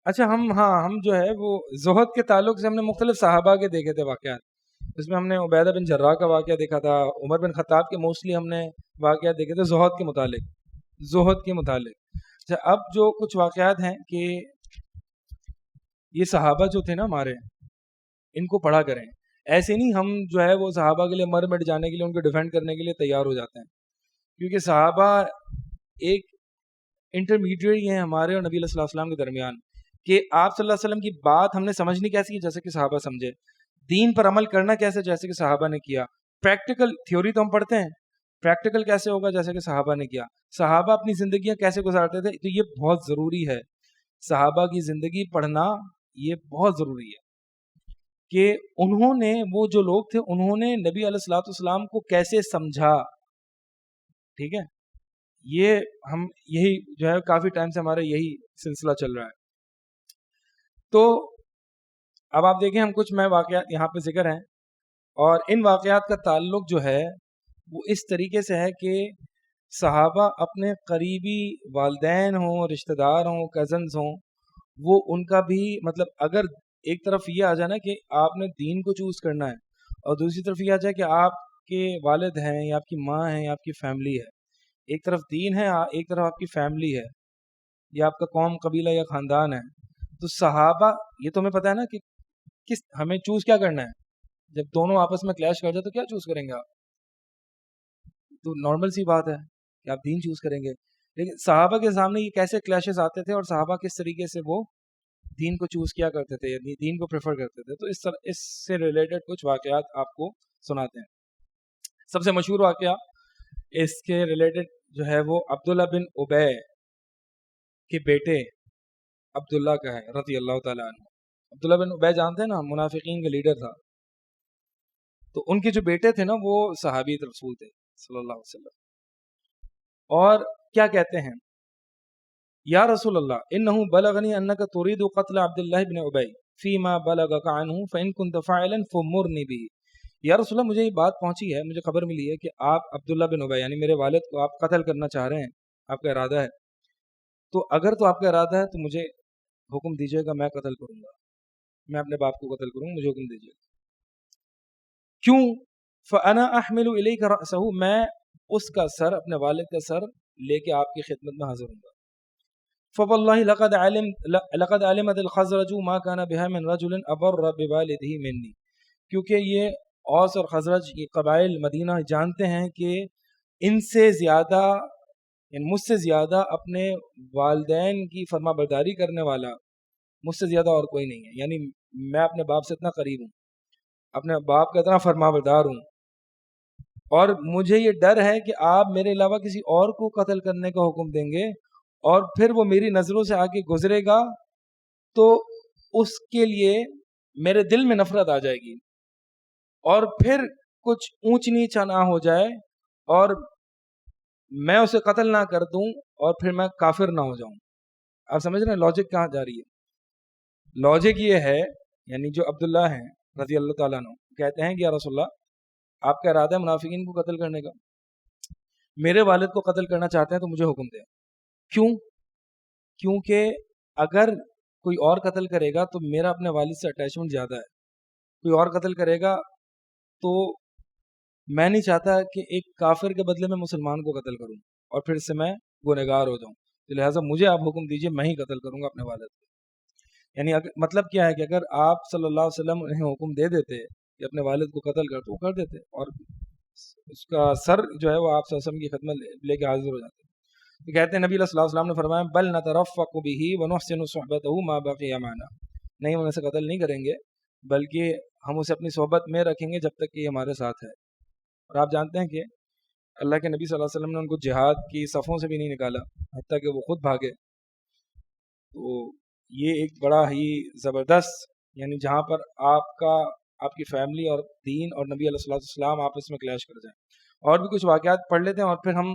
اچھا ہم جو ہے وہ زہد کے تعلق سے ہم نے مختلف صحابہ کے دیکھے تھے واقعات. اس میں ہم نے عبیدہ بن جراح کا واقعہ دیکھا تھا, عمر بن خطاب کے موسٹلی ہم نے واقعات دیکھے تھے زہد کے متعلق. اچھا, اب جو کچھ واقعات ہیں کہ یہ صحابہ جو تھے نا ہمارے, ان کو پڑھا کریں. ایسے نہیں ہم جو ہے وہ صحابہ کے لیے مر مٹ جانے کے لیے, ان کو ڈیفینڈ کرنے کے لیے تیار ہو جاتے ہیں, کیونکہ صحابہ ایک انٹرمیڈیٹ ہیں ہمارے اور نبی صلی اللہ علیہ وسلم کے درمیان, کہ آپ صلی اللہ علیہ وسلم کی بات ہم نے سمجھنی کیسے کی جیسے کہ صحابہ سمجھے, دین پر عمل کرنا کیسے جیسے کہ صحابہ نے کیا, پریکٹیکل تھیوری تو ہم پڑھتے ہیں, پریکٹیکل کیسے ہوگا جیسے کہ صحابہ نے کیا, صحابہ اپنی زندگیاں کیسے گزارتے تھے. تو یہ بہت ضروری ہے, صحابہ کی زندگی پڑھنا یہ بہت ضروری ہے کہ انہوں نے, وہ جو لوگ تھے انہوں نے نبی علیہ الصلوۃ والسلام کو کیسے سمجھا. ٹھیک ہے, یہ ہم یہی جو ہے کافی ٹائم سے ہمارا یہی سلسلہ چل رہا ہے. تو اب آپ دیکھیں ہم کچھ میں واقعات یہاں پہ ذکر ہیں, اور ان واقعات کا تعلق جو ہے وہ اس طریقے سے ہے کہ صحابہ اپنے قریبی والدین ہوں, رشتہ دار ہوں, کزنز ہوں, وہ ان کا بھی مطلب اگر ایک طرف یہ آ جائے نا کہ آپ نے دین کو چوز کرنا ہے, اور دوسری طرف یہ آ جائے کہ آپ کے والد ہیں یا آپ کی ماں ہیں یا آپ کی فیملی ہے, ایک طرف دین ہے ایک طرف آپ کی فیملی ہے یا آپ کا قوم قبیلہ یا خاندان ہے, تو صحابہ یہ تو ہمیں پتہ ہے نا کہ کس ہمیں چوز کیا کرنا ہے. جب دونوں آپس میں کلیش کر جائے تو کیا چوز کریں گے آپ, تو نارمل سی بات ہے کہ آپ دین چوز کریں گے. لیکن صحابہ کے سامنے یہ کیسے کلیشز آتے تھے اور صحابہ کس طریقے سے وہ دین کو چوز کیا کرتے تھے, یعنی دین کو پریفر کرتے تھے, تو اس سے ریلیٹڈ کچھ واقعات آپ کو سناتے ہیں. سب سے مشہور واقعہ اس کے ریلیٹڈ جو ہے وہ عبداللہ بن ابے کے بیٹے عبداللہ کا ہے رضی اللہ تعالیٰ عنہ. عبداللہ بن ابے جانتے ہیں نا, منافقین کا لیڈر تھا. تو ان کے جو بیٹے تھے نا وہ صحابی رسول تھے صلی اللہ علیہ وسلم, اور کیا کہتے ہیں, یا رسول اللہ انہو بلغنی انکا ترید قتل عبداللہ بن ابی فیما بلغک عنہ فإن كنت فاعلا فمرنی به. یا رسول اللہ مجھے یہ بات پہنچی ہے, مجھے خبر ملی ہے کہ آپ عبداللہ بن ابی یعنی میرے والد کو آپ قتل کرنا چاہ رہے ہیں, آپ کا ارادہ ہے, تو اگر تو آپ کا ارادہ ہے تو مجھے حکم دیجیے گا, میں قتل کروں گا, میں اپنے باپ کو قتل کروں گا, مجھے حکم دیجیے گا. کیوں؟ فانا احمل الیک رأسہ, میں اس کا سر, اپنے والد کا سر لے کے آپ کی خدمت میں حاضر ہوں گا. فواللہ لقد علمت الخزرج ما كان بها من رجل ابر بوالده مني, کیونکہ یہ اوس اور خزرج یہ قبائل مدینہ جانتے ہیں کہ ان سے زیادہ یعنی مجھ سے زیادہ اپنے والدین کی فرما برداری کرنے والا مجھ سے زیادہ اور کوئی نہیں ہے. یعنی میں اپنے باپ سے اتنا قریب ہوں, اپنے باپ کا اتنا فرما بردار ہوں, اور مجھے یہ ڈر ہے کہ آپ میرے علاوہ کسی اور کو قتل کرنے کا حکم دیں گے, اور پھر وہ میری نظروں سے آگے گزرے گا تو اس کے لیے میرے دل میں نفرت آ جائے گی, اور پھر کچھ اونچ نیچ نہ ہو جائے اور میں اسے قتل نہ کر دوں اور پھر میں کافر نہ ہو جاؤں. آپ سمجھ رہے ہیں لاجک کہاں جا رہی ہے؟ لاجک یہ ہے, یعنی جو عبداللہ ہیں رضی اللہ تعالیٰ عنہ کہتے ہیں کہ یا رسول اللہ آپ کا ارادہ ہے منافقین کو قتل کرنے کا, میرے والد کو قتل کرنا چاہتے ہیں تو مجھے حکم دیں. کیوں؟ کیونکہ اگر کوئی اور قتل کرے گا تو میرا اپنے والد سے اٹیچمنٹ زیادہ ہے, کوئی اور قتل کرے گا تو میں نہیں چاہتا کہ ایک کافر کے بدلے میں مسلمان کو قتل کروں اور پھر سے میں گنہگار ہو جاؤں, تو لہٰذا مجھے آپ حکم دیجئے, میں ہی قتل کروں گا اپنے والد کو. یعنی مطلب کیا ہے کہ اگر آپ صلی اللہ علیہ وسلم انہیں حکم دے دیتے کہ اپنے والد کو قتل کر, تو وہ کر دیتے اور اس کا سر جو ہے وہ آپ صلی اللہ علیہ وسلم کی خدمت لے کے حاضر ہو جاتے. تو کہتے ہیں نبی صلی اللہ علیہ وسلم نے فرمایا بل نترفق به ونحسن صحبته ما بقي معنا, نہیں ہم اسے قتل نہیں کریں گے بلکہ ہم اسے اپنی صحبت میں رکھیں گے جب تک کہ یہ ہمارے ساتھ ہے. اور آپ جانتے ہیں کہ اللہ کے نبی صلی اللہ علیہ وسلم نے ان کو جہاد کی صفوں سے بھی نہیں نکالا حتیٰ کہ وہ خود بھاگے. تو یہ ایک بڑا ہی زبردست, یعنی جہاں پر آپ کی فیملی اور دین اور نبی علیہ السلام آپس میں کلیش کر جائیں. اور بھی کچھ واقعات پڑھ لیتے ہیں اور پھر ہم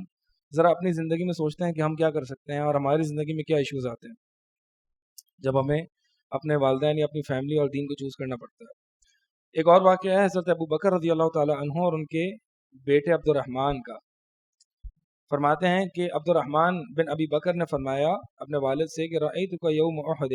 ذرا اپنی زندگی میں سوچتے ہیں کہ ہم کیا کر سکتے ہیں اور ہماری زندگی میں کیا ایشوز آتے ہیں جب ہمیں اپنے والدین یا اپنی فیملی اور دین کو چوز کرنا پڑتا ہے. ایک اور واقعہ ہے حضرت ابو بکر رضی اللہ تعالی عنہ اور ان کے بیٹے عبد الرحمن کا. فرماتے ہیں کہ عبد الرحمن بن ابی بکر نے فرمایا اپنے والد سے کہ رأیتک یوم احد,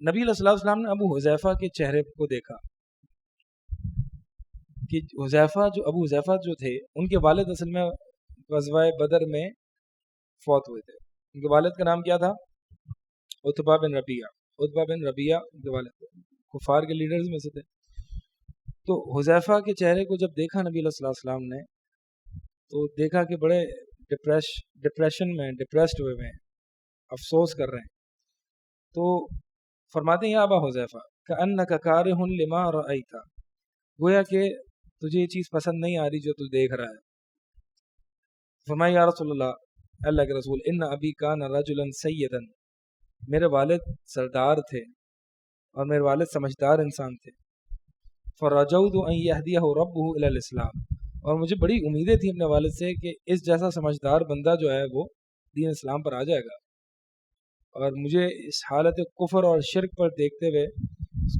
نبی علیہ الصلوۃ والسلام نے ابو حذیفہ کے چہرے کو دیکھا کہ ابو حذیفہ جو تھے ان کے والد اصل میں غزوہ بدر میں فوت ہوئے تھے. ان کے والد کا نام کیا تھا؟ عتبہ بن ربیعہ. عتبہ بن ربیعہ ان کے والد تھے, کفار کے لیڈرز میں سے تھے. تو حذیفہ کے چہرے کو جب دیکھا نبی علیہ الصلوۃ والسلام نے تو دیکھا کہ بڑے ڈپریشن میں ڈپریسڈ ہوئے ہیں, افسوس کر رہے ہیں. تو فرماتے ہیں یا ابا حذیفہ کأنک کارہ لما رأیت, گویا کہ تجھے یہ چیز پسند نہیں آ رہی جو تو دیکھ رہا ہے. فرمایا یا رسول اللہ, اللہ کے رسول, ان ابی کان رجلا سیدا, میرے والد سردار تھے اور میرے والد سمجھدار انسان تھے. فرجوت ان یہدیہ ربہ الی الاسلام, اور مجھے بڑی امیدیں تھیں اپنے والد سے کہ اس جیسا سمجھدار بندہ جو ہے وہ دین اسلام پر آ جائے گا. اور مجھے اس حالت کفر اور شرک پر دیکھتے ہوئے,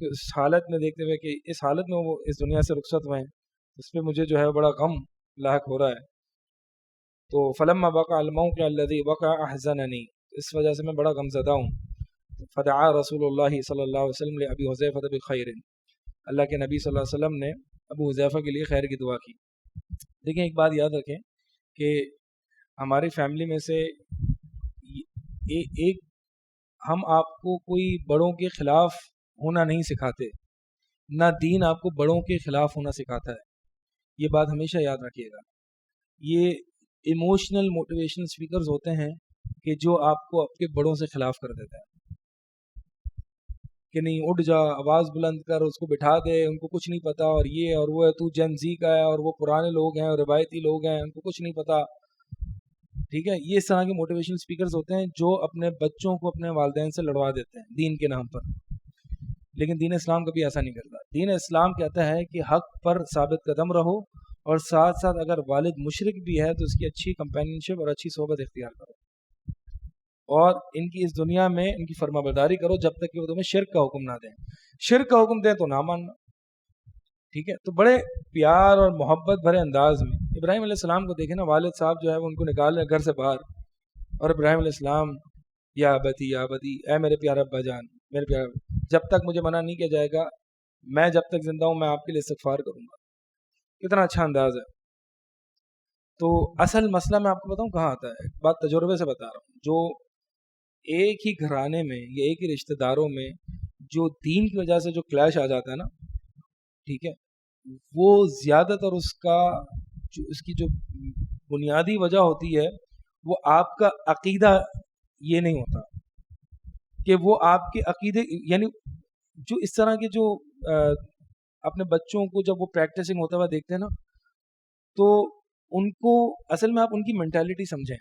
اس حالت میں دیکھتے ہوئے کہ اس حالت میں وہ اس دنیا سے رخصت ہوئے ہیں, اس پہ مجھے جو ہے بڑا غم لاحق ہو رہا ہے. تو فلما وقع الموقع الذي وقع احزنني, اس وجہ سے میں بڑا غم زدہ ہوں. فدعا رسول اللہ صلی اللہ علیہ وسلم لابی حذیفہ بخیر, اللہ کے نبی صلی اللہ علیہ وسلم نے ابو حذیفہ کے لیے خیر کی دعا کی. دیکھیں ایک بات یاد رکھیں کہ ہماری فیملی میں سے ایک ہم آپ کو کوئی بڑوں کے خلاف ہونا نہیں سکھاتے, نہ دین آپ کو بڑوں کے خلاف ہونا سکھاتا ہے. یہ بات ہمیشہ یاد رکھیے گا. یہ ایموشنل موٹیویشن اسپیکرز ہوتے ہیں کہ جو آپ کو آپ کے بڑوں سے خلاف کر دیتے ہیں کہ نہیں اٹھ جا, آواز بلند کر, اس کو بٹھا دے, ان کو کچھ نہیں پتا, اور یہ اور وہ ہے, تو جن زی کا ہے, اور وہ پرانے لوگ ہیں اور روایتی لوگ ہیں, ان کو کچھ نہیں پتا. ٹھیک ہے, یہ اس طرح کے موٹیویشن اسپیکرز ہوتے ہیں جو اپنے بچوں کو اپنے والدین سے لڑوا دیتے ہیں دین کے نام پر. لیکن دین اسلام کبھی ایسا نہیں کرتا. دین اسلام کہتا ہے کہ حق پر ثابت قدم رہو, اور ساتھ ساتھ اگر والد مشرک بھی ہے تو اس کی اچھی کمپینینشپ اور اچھی صحبت اختیار کرو, اور ان کی اس دنیا میں ان کی فرما برداری کرو جب تک کہ وہ تمہیں شرک کا حکم نہ دیں. شرک کا حکم دیں تو نہ ماننا. ٹھیک ہے, تو بڑے پیار اور محبت بھرے انداز میں ابراہیم علیہ السلام کو دیکھیں نا, والد صاحب جو ہے وہ ان کو نکال رہے گھر سے باہر, اور ابراہیم علیہ السلام یا ابتی یا ابتی, اے میرے پیارے ابا جان, میرے پیارے, جب تک مجھے منع نہیں کیا جائے گا, میں جب تک زندہ ہوں میں آپ کے لیے استغفار کروں گا. کتنا اچھا انداز ہے. تو اصل مسئلہ میں آپ کو بتاؤں کہاں آتا ہے, بات تجربے سے بتا رہا ہوں. جو ایک ہی گھرانے میں یا ایک ہی رشتہ داروں میں جو دین کی وجہ سے جو کلیش آ جاتا ہے نا, ٹھیک ہے, وہ زیادہ تر اس کی جو بنیادی وجہ ہوتی ہے وہ آپ کا عقیدہ یہ نہیں ہوتا کہ وہ آپ کے عقیدے, یعنی جو اس طرح کے جو اپنے بچوں کو جب وہ پریکٹسنگ ہوتا ہوا دیکھتے ہیں نا, تو ان کو اصل میں آپ ان کی مینٹیلٹی سمجھیں,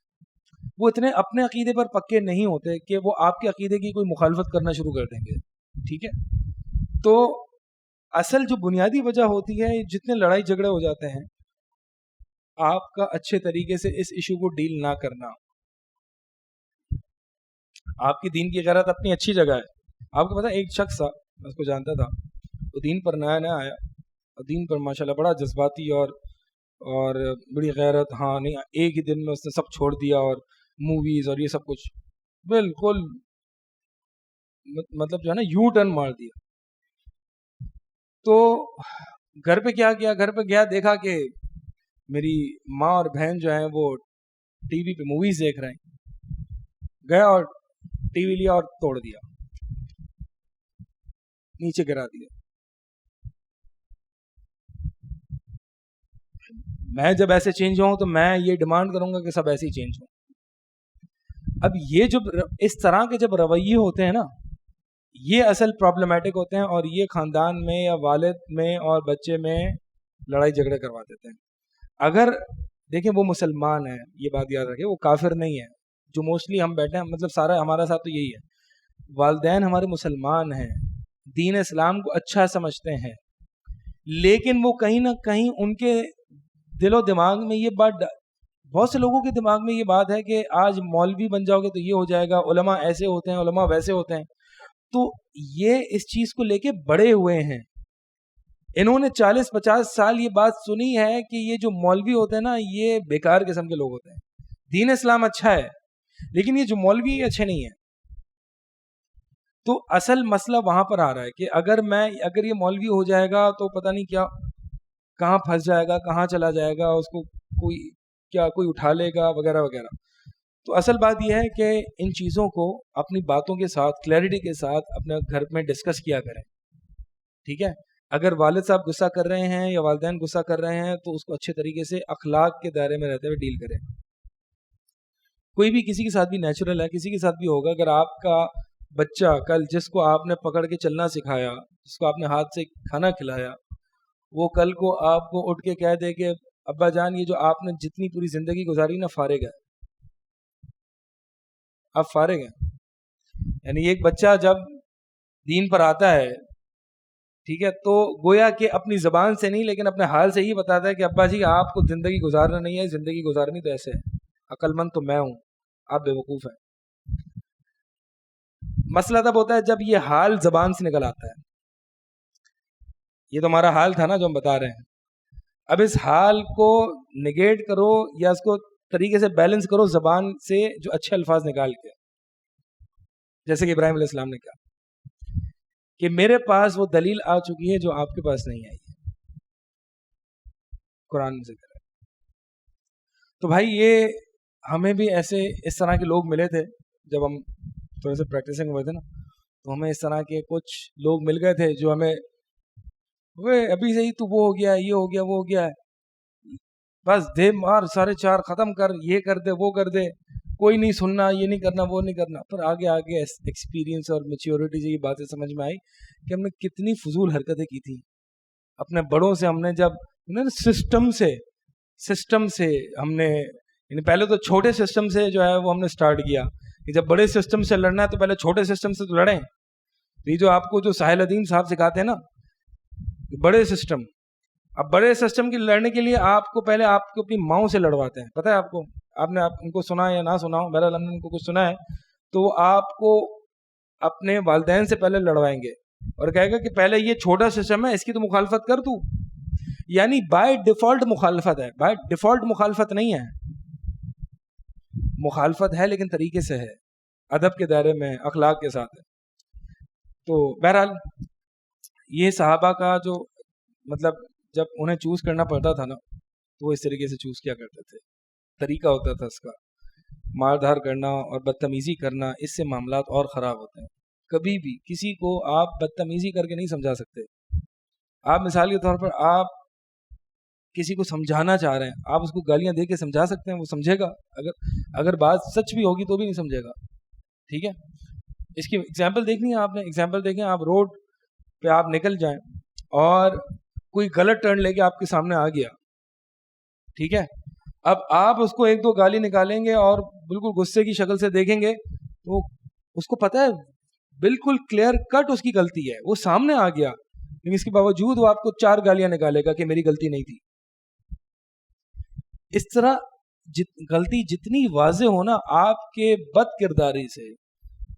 وہ اتنے اپنے عقیدے پر پکے نہیں ہوتے کہ وہ آپ کے عقیدے کی کوئی مخالفت کرنا شروع کر دیں گے. ٹھیک ہے, تو اصل جو بنیادی وجہ ہوتی ہے, جتنے لڑائی جھگڑے ہو جاتے ہیں, آپ کا اچھے طریقے سے اس ایشو کو ڈیل نہ کرنا. آپ کی دین کی غیرت اپنی اچھی جگہ ہے. آپ کو پتا ایک شخص تھا, میں اس کو جانتا تھا, وہ دین پر نیا نیا آیا, اور دین پر ماشاءاللہ بڑا جذباتی اور بڑی غیرت. ہاں نہیں, ایک ہی دن میں اس نے سب چھوڑ دیا, اور موویز اور یہ سب کچھ بالکل مطلب جو ہے نا یو ٹرن مار دیا. تو گھر پہ کیا کیا, گھر پہ گیا, دیکھا کہ میری ماں اور بہن جو ہیں وہ ٹی وی پہ موویز دیکھ رہے ہیں. گیا اور ٹی وی لیا اور توڑ دیا, نیچے گرا دیا. میں جب ایسے چینج ہوں تو میں یہ ڈیمانڈ کروں گا کہ سب ایسے ہی چینج ہوں. اب یہ جو اس طرح کے جب رویے ہوتے ہیں نا, یہ اصل پرابلمٹک ہوتے ہیں, اور یہ خاندان میں یا والد میں اور بچے میں لڑائی جھگڑے کروا دیتے ہیں. اگر دیکھیں وہ مسلمان ہے, یہ بات یاد رکھیں, وہ کافر نہیں ہے. جو موسٹلی ہم بیٹھے ہیں, مطلب سارا ہمارا ساتھ تو یہی ہے, والدین ہمارے مسلمان ہیں, دین اسلام کو اچھا سمجھتے ہیں, لیکن وہ کہیں نہ کہیں ان کے دل و دماغ میں یہ بات, بہت سے لوگوں کے دماغ میں یہ بات ہے کہ آج مولوی بن جاؤ گے تو یہ ہو جائے گا, علماء ایسے ہوتے ہیں, علماء ویسے ہوتے ہیں. تو یہ اس چیز کو لے کے بڑے ہوئے ہیں, انہوں نے 40-50 سال یہ بات سنی ہے کہ یہ جو مولوی ہوتے ہیں نا, یہ بیکار قسم کے لوگ ہوتے ہیں. دین اسلام اچھا ہے لیکن یہ جو مولوی اچھے نہیں ہیں. تو اصل مسئلہ وہاں پر آ رہا ہے کہ اگر یہ مولوی ہو جائے گا تو پتہ نہیں کیا کہاں پھنس جائے گا, کہاں چلا جائے گا, اس کو کوئی اٹھا لے گا وغیرہ وغیرہ. تو اصل بات یہ ہے کہ ان چیزوں کو اپنی باتوں کے ساتھ کلیئرٹی کے ساتھ اپنے گھر میں ڈسکس کیا کریں, ٹھیک ہے. اگر والد صاحب غصہ کر رہے ہیں یا والدین غصہ کر رہے ہیں تو اس کو اچھے طریقے سے اخلاق کے دائرے میں رہتے ہوئے ڈیل کریں. کوئی بھی کسی کے ساتھ بھی نیچرل ہے, کسی کے ساتھ بھی ہوگا. اگر آپ کا بچہ کل جس کو آپ نے پکڑ کے چلنا سکھایا, جس کو آپ نے ہاتھ سے کھانا کھلایا, وہ کل کو آپ کو اٹھ کے کہہ دے کہ ابا جان یہ جو آپ نے جتنی پوری زندگی گزاری نا فارغ ہے, آپ فارغ ہیں. یعنی ایک بچہ جب دین پر آتا ہے, ٹھیک ہے, تو گویا کہ اپنی زبان سے نہیں لیکن اپنے حال سے ہی بتاتا ہے کہ ابا جی آپ کو زندگی گزارنا نہیں ہے, زندگی گزارنی تو ایسے ہے, عقل مند تو میں ہوں, آپ بے وقوف ہیں. مسئلہ تب ہوتا ہے جب یہ حال زبان سے نکل آتا ہے. یہ تو ہمارا حال تھا نا جو ہم بتا رہے ہیں. اب اس حال کو نگیٹ کرو یا اس کو طریقے سے بیلنس کرو زبان سے جو اچھے الفاظ نکال کے, جیسے کہ ابراہیم علیہ السلام نے کہا کہ میرے پاس وہ دلیل آ چکی ہے جو آپ کے پاس نہیں آئی ہے, قرآن ذکر ہے. تو بھائی یہ ہمیں بھی ایسے اس طرح کے لوگ ملے تھے جب ہم تھوڑے سے پریکٹسنگ ہوئے تھے نا, تو ہمیں اس طرح کے کچھ لوگ مل گئے تھے جو ہمیں وہ ابھی سے ہی تو وہ ہو گیا, یہ ہو گیا, وہ ہو گیا ہے, بس دے مار سارے چار ختم کر, یہ کر دے وہ کر دے, کوئی نہیں سننا, یہ نہیں کرنا وہ نہیں کرنا. پر آگے آگے ایکسپیرینس اور میچیورٹی سے یہ باتیں سمجھ میں آئی کہ ہم نے کتنی فضول حرکتیں کی تھیں اپنے بڑوں سے. ہم نے جب سسٹم سے ہم نے, یعنی پہلے تو چھوٹے سسٹم سے جو ہے وہ ہم نے سٹارٹ کیا کہ جب بڑے سسٹم سے لڑنا ہے تو پہلے چھوٹے سسٹم سے تو لڑیں. یہ جو آپ کو جو ساحل ادیم صاحب سکھاتے ہیں نا بڑے سسٹم, اب بڑے سسٹم کی لڑنے کے لیے آپ کو پہلے آپ کو اپنی ماؤں سے لڑواتے ہیں. پتہ ہے آپ کو, آپ نے ان کو سنا یا نہ سنا ہو, بہرحال ہم نے ان کو کچھ سنا ہے, تو وہ آپ کو اپنے والدین سے پہلے لڑوائیں گے اور کہے گا کہ پہلے یہ چھوٹا سسٹم ہے اس کی تو مخالفت کر تو. یعنی بائی ڈیفالٹ مخالفت ہے, بائی ڈیفالٹ مخالفت نہیں ہے, مخالفت ہے لیکن طریقے سے ہے, ادب کے دائرے میں, اخلاق کے ساتھ ہے. تو بہرحال یہ صحابہ کا جو مطلب جب انہیں چوز کرنا پڑتا تھا نا تو وہ اس طریقے سے چوز کیا کرتے تھے, طریقہ ہوتا تھا اس کا. مار دھار کرنا اور بدتمیزی کرنا, اس سے معاملات اور خراب ہوتے ہیں. کبھی بھی کسی کو آپ بدتمیزی کر کے نہیں سمجھا سکتے. آپ مثال کے طور پر آپ کسی کو سمجھانا چاہ رہے ہیں, آپ اس کو گالیاں دے کے سمجھا سکتے ہیں, وہ سمجھے گا. اگر بات سچ بھی ہوگی تو بھی نہیں سمجھے گا, ٹھیک ہے. اس کی ایگزامپل دیکھنی ہے آپ نے, ایگزامپل دیکھیں, آپ روڈ پہ آپ نکل جائیں اور کوئی غلط ٹرن لے کے آپ کے سامنے آ گیا, ٹھیک ہے. اب آپ اس کو ایک دو گالی نکالیں گے اور بالکل غصے کی شکل سے دیکھیں گے تو اس کو پتہ ہے بالکل کلیئر کٹ اس کی غلطی ہے, وہ سامنے آ گیا, لیکن اس کے باوجود وہ آپ کو 4 گالیاں نکالے گا کہ میری غلطی نہیں تھی. اس طرح غلطی جتنی واضح ہونا, آپ کے بد کرداری سے,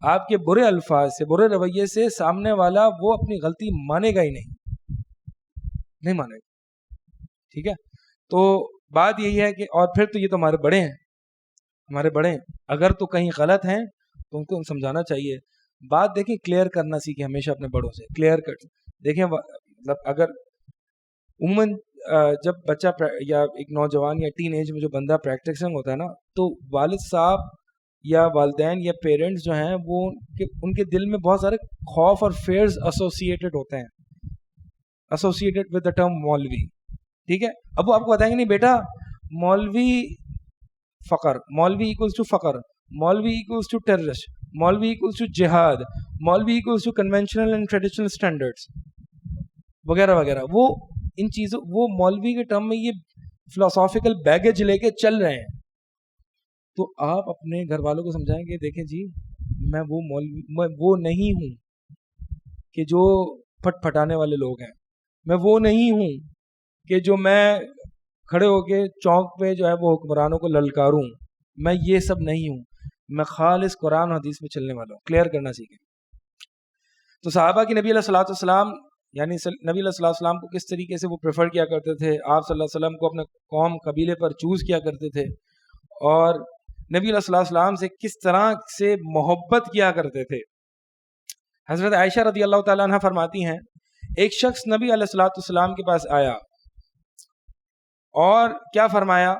آپ کے برے الفاظ سے, برے رویے سے سامنے والا وہ اپنی غلطی مانے گا ہی نہیں مانے گا, ٹھیک ہے. تو بات یہی ہے کہ اور پھر تو یہ تو ہمارے بڑے ہیں, اگر تو کہیں غلط ہیں تو ان کو سمجھانا چاہیے. بات دیکھیں کلیئر کرنا سیکھیں ہمیشہ اپنے بڑوں سے, کلیئر کٹ دیکھیں. مطلب اگر عموماً جب بچہ یا ایک نوجوان یا ٹین ایج میں جو بندہ پریکٹسنگ ہوتا ہے نا, تو والد صاحب یا والدین یا پیرنٹس جو ہیں وہ ان کے دل میں بہت سارے خوف اور فیئرز ایسوسیٹڈ ہوتے ہیں, ایسوسیٹڈ ود دا ٹرم مولوی, ٹھیک ہے. اب وہ آپ کو بتائیں گے نہیں بیٹا مولوی فقر, مولوی ایکولز ٹو فقر, مولوی ایکولز ٹو ٹیررسٹ, مولوی ایکولز ٹو جہاد, مولوی equals to conventional and traditional standards وغیرہ وغیرہ. وہ ان چیزوں, وہ مولوی کے ٹرم میں یہ فلاسافیکل بیگیج لے کے چل رہے ہیں. تو آپ اپنے گھر والوں کو سمجھائیں گے دیکھیں جی میں وہ نہیں ہوں کہ جو پھٹ پھٹانے والے لوگ ہیں, میں وہ نہیں ہوں کہ جو میں کھڑے ہو کے چوک پہ جو ہے وہ حکمرانوں کو للکاروں, میں یہ سب نہیں ہوں, میں خالص قرآن حدیث میں چلنے والا ہوں. کلیئر کرنا سیکھیں. تو صحابہ کی نبی علیہ الصلوۃ والسلام, یعنی نبی علیہ الصلوۃ والسلام کو کس طریقے سے وہ پریفر کیا کرتے تھے, آپ صلی اللہ علیہ وسلم کو اپنے قوم قبیلے پر چوز کیا کرتے تھے, اور نبی علیہ الصلوۃ والسلام سے کس طرح سے محبت کیا کرتے تھے. حضرت عائشہ رضی اللہ تعالیٰ عنہ فرماتی ہیں ایک شخص نبی علیہ الصلوۃ والسلام کے پاس آیا اور کیا فرمایا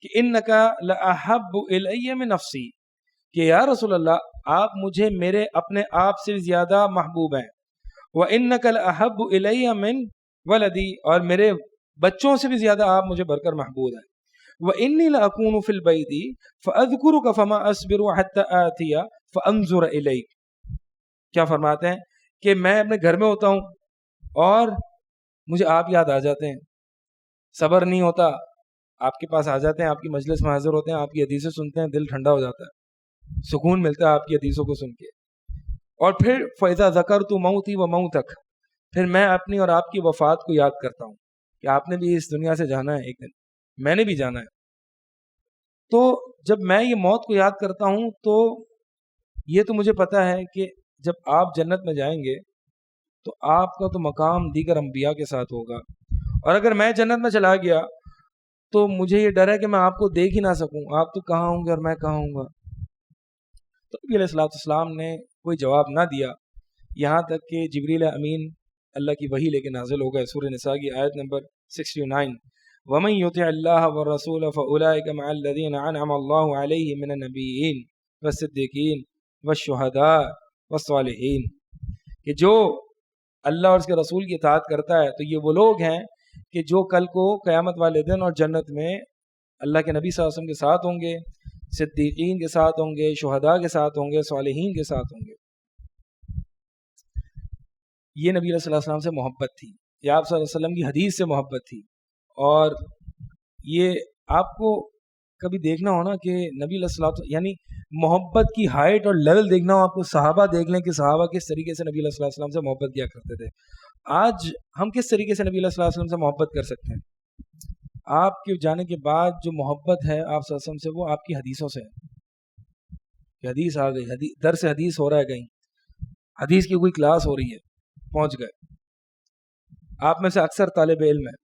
کہ انک لاحب الی من نفسی، کہ یا رسول اللہ آپ مجھے میرے اپنے آپ سے زیادہ محبوب ہیں، وانک لاحب الی من ولدی، اور میرے بچوں سے بھی زیادہ آپ مجھے بڑھ کر محبوب ہیں، وانی لاکون فی البیت فاذکرک فما اصبر حتی آتی فانظر الیک، کیا فرماتے ہیں کہ میں اپنے گھر میں ہوتا ہوں اور مجھے آپ یاد آ جاتے ہیں، صبر نہیں ہوتا، آپ کے پاس آ جاتے ہیں، آپ کی مجلس میں حاضر ہوتے ہیں، آپ کی حدیثیں سنتے ہیں، دل ٹھنڈا ہو جاتا ہے، سکون ملتا ہے آپ کی حدیثوں کو سن کے، اور پھر فَإِذَا ذَكَرْتُ مَوْتِي وَمَوْتَكَ، پھر میں اپنی اور آپ کی وفات کو یاد کرتا ہوں کہ آپ نے بھی اس دنیا سے جانا ہے ایک دن، میں نے بھی جانا ہے، تو جب میں یہ موت کو یاد کرتا ہوں تو یہ تو مجھے پتا ہے کہ جب آپ جنت میں جائیں گے تو آپ کا تو مقام دیگر انبیاء کے ساتھ ہوگا، اور اگر میں جنت میں چلا گیا تو مجھے یہ ڈر ہے کہ میں آپ کو دیکھ ہی نہ سکوں، آپ تو کہاں ہوں گے اور میں کہاں ہوں گا۔ تو نبی علیہ الصلوۃ والسلام نے کوئی جواب نہ دیا، یہاں تک کہ جبریل امین اللہ کی وحی لے کے نازل ہو گئے، سورہ نساء کی آیت نمبر 69، وَمَن يُطِعِ اللَّهَ وَالرَّسُولَ فَأُولَٰئِكَ مَعَ الَّذِينَ أَنْعَمَ اللَّهُ عَلَيْهِم مِّنَ النَّبِيِّينَ وَالصِّدِّيقِينَ وَالشُّهَدَاءِ وَالصَّالِحِينَ، کہ جو اللہ اور اس کے رسول کی اطاعت کرتا ہے تو یہ وہ لوگ ہیں کہ جو کل کو قیامت والے دن اور جنت میں اللہ کے نبی صلی اللہ علیہ وسلم کے ساتھ ہوں گے، صدیقین کے ساتھ ہوں گے، شہداء کے ساتھ ہوں گے، صالحین کے ساتھ ہوں گے۔ یہ نبی علیہ السلام سے محبت تھی، یہ آپ صلی اللہ علیہ وسلم کی حدیث سے محبت تھی، اور یہ آپ کو کبھی دیکھنا ہو نا کہ نبی علیہ السلام یعنی محبت کی ہائٹ اور لیول دیکھنا ہو، آپ کو صحابہ دیکھ لیں کہ صحابہ کس طریقے سے نبی علیہ السلام سے محبت کیا کرتے تھے۔ آج ہم کس طریقے سے نبی علیہ السلام سے محبت کر سکتے ہیں؟ آپ کے جانے کے بعد جو محبت ہے آپ صلی اللہ علیہ وسلم سے، وہ آپ کی حدیثوں سے ہے کہ حدیث آ گئی، درس حدیث ہو رہا ہے، کہیں حدیث کی کوئی کلاس ہو رہی ہے، پہنچ گئے۔ آپ میں سے اکثر طالب علم ہے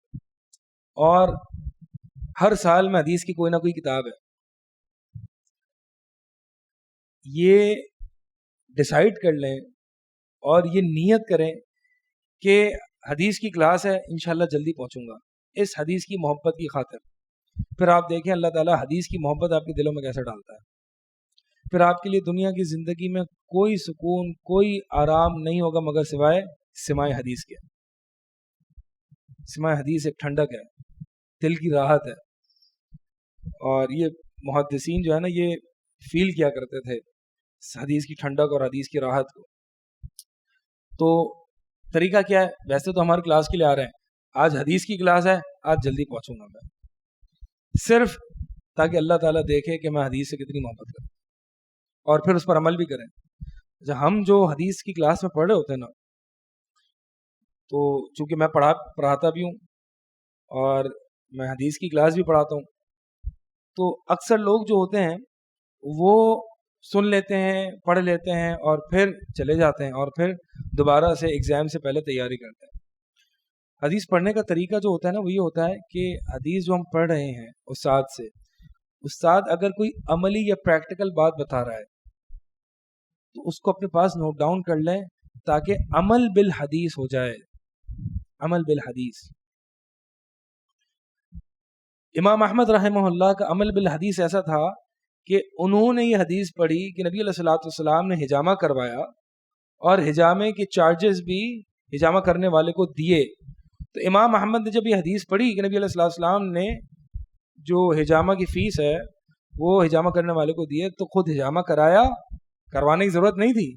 اور ہر سال میں حدیث کی کوئی نہ کوئی کتاب ہے، یہ ڈیسائیڈ کر لیں اور یہ نیت کریں کہ حدیث کی کلاس ہے، انشاءاللہ جلدی پہنچوں گا اس حدیث کی محبت کی خاطر۔ پھر آپ دیکھیں اللہ تعالیٰ حدیث کی محبت آپ کے دلوں میں کیسے ڈالتا ہے، پھر آپ کے لیے دنیا کی زندگی میں کوئی سکون، کوئی آرام نہیں ہوگا مگر سوائے سماع حدیث کے۔ سماع حدیث ایک ٹھنڈک ہے، دل کی راحت ہے، اور یہ محدثین جو ہے نا یہ فیل کیا کرتے تھے حدیث کی ٹھنڈک اور حدیث کی راحت کو۔ تو طریقہ کیا ہے؟ ویسے تو ہماری کلاس کے لیے آ رہے ہیں، آج حدیث کی کلاس ہے، آج جلدی پہنچوں گا میں، صرف تاکہ اللہ تعالیٰ دیکھے کہ میں حدیث سے کتنی محبت کروں اور پھر اس پر عمل بھی کریں۔ جب ہم جو حدیث کی کلاس میں پڑھ رہے ہوتے ہیں نا، تو چونکہ میں پڑھاتا بھی ہوں اور میں حدیث کی کلاس بھی پڑھاتا ہوں، تو اکثر لوگ جو ہوتے ہیں وہ سن لیتے ہیں، پڑھ لیتے ہیں اور پھر چلے جاتے ہیں، اور پھر دوبارہ سے ایگزام سے پہلے تیاری کرتے ہیں۔ حدیث پڑھنے کا طریقہ جو ہوتا ہے نا وہ یہ ہوتا ہے کہ حدیث جو ہم پڑھ رہے ہیں استاد سے، استاد اگر کوئی عملی یا پریکٹیکل بات بتا رہا ہے تو اس کو اپنے پاس نوٹ ڈاؤن کر لیں تاکہ عمل بالحدیث ہو جائے، عمل بالحدیث۔ امام احمد رحمہ اللہ کا عمل بالحدیث ایسا تھا کہ انہوں نے یہ حدیث پڑھی کہ نبی علیہ الصلوۃ والسلام نے حجامہ کروایا اور حجامے کے چارجز بھی حجامہ کرنے والے کو دیے۔ تو امام احمد نے جب یہ حدیث پڑھی کہ نبی علیہ الصلوۃ والسلام نے جو حجامہ کی فیس ہے وہ حجامہ کرنے والے کو دیے، تو خود حجامہ کروانے کی ضرورت نہیں تھی،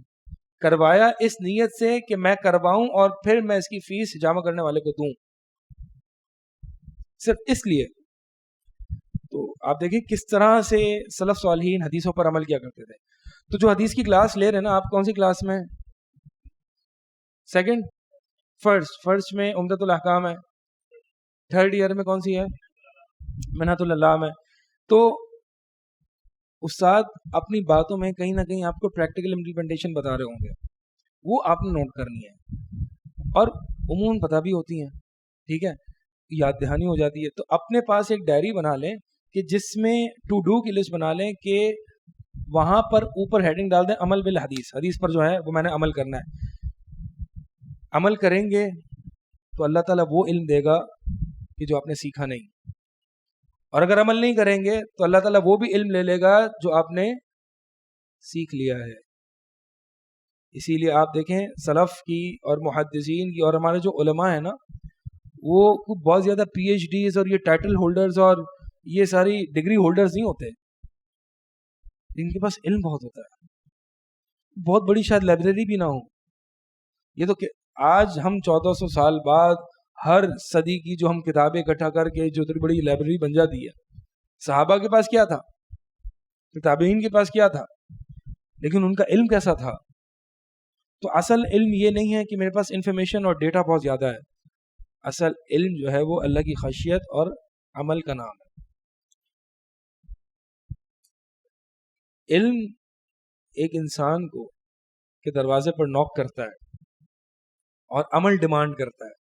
کروایا اس نیت سے کہ میں کرواؤں اور پھر میں اس کی فیس حجامہ کرنے والے کو دوں، صرف اس لیے۔ تو آپ دیکھیں کس طرح سے سلف صالحین حدیثوں پر عمل کیا کرتے تھے۔ تو جو حدیث کی کلاس لے رہے ہیں نا آپ، کون سی کلاس میں؟ سیکنڈ؟ فرسٹ میں عمدۃ الاحکام ہے، تھرڈ ایئر میں کون سی ہے؟ منہۃ العلام ہے۔ تو استاد اپنی باتوں میں کہیں نہ کہیں آپ کو پریکٹیکل امپلیمنٹیشن بتا رہے ہوں گے، وہ آپ نے نوٹ کرنی ہے، اور عموماً پتہ بھی ہوتی ہیں، ٹھیک ہے، یاد دہانی ہو جاتی ہے۔ تو اپنے پاس ایک ڈائری بنا لیں کہ جس میں ٹو ڈو کی لسٹ بنا لیں کہ وہاں پر اوپر ہیڈنگ ڈال دیں عمل بالحدیث، حدیث پر جو ہے وہ میں نے عمل کرنا ہے. عمل کریں گے تو اللہ تعالیٰ وہ علم دے گا کہ جو آپ نے سیکھا نہیں، اور اگر عمل نہیں کریں گے تو اللہ تعالیٰ وہ بھی علم لے لے گا جو آپ نے سیکھ لیا ہے. اسی لیے آپ دیکھیں سلف کی اور محدثین کی اور ہمارے جو علماء ہیں نا، وہ بہت زیادہ پی ایچ ڈیز اور یہ ٹائٹل ہولڈرز اور یہ ساری ڈگری ہولڈرز نہیں ہوتے، ان کے پاس علم بہت ہوتا ہے. بہت بڑی شاید لائبریری بھی نہ ہو. یہ تو کہ آج ہم 1400 سال بعد ہر صدی کی جو ہم کتابیں اکٹھا کر کے جو اتنی بڑی لائبریری بن جاتی ہے، صحابہ کے پاس کیا تھا، تابعین کے پاس کیا تھا، لیکن ان کا علم کیسا تھا. تو اصل علم یہ نہیں ہے کہ میرے پاس انفارمیشن اور ڈیٹا بہت زیادہ ہے، اصل علم جو ہے وہ اللہ کی خشیت اور عمل کا نام ہے. علم ایک انسان کو کے دروازے پر نوک کرتا ہے اور عمل ڈیمانڈ کرتا ہے.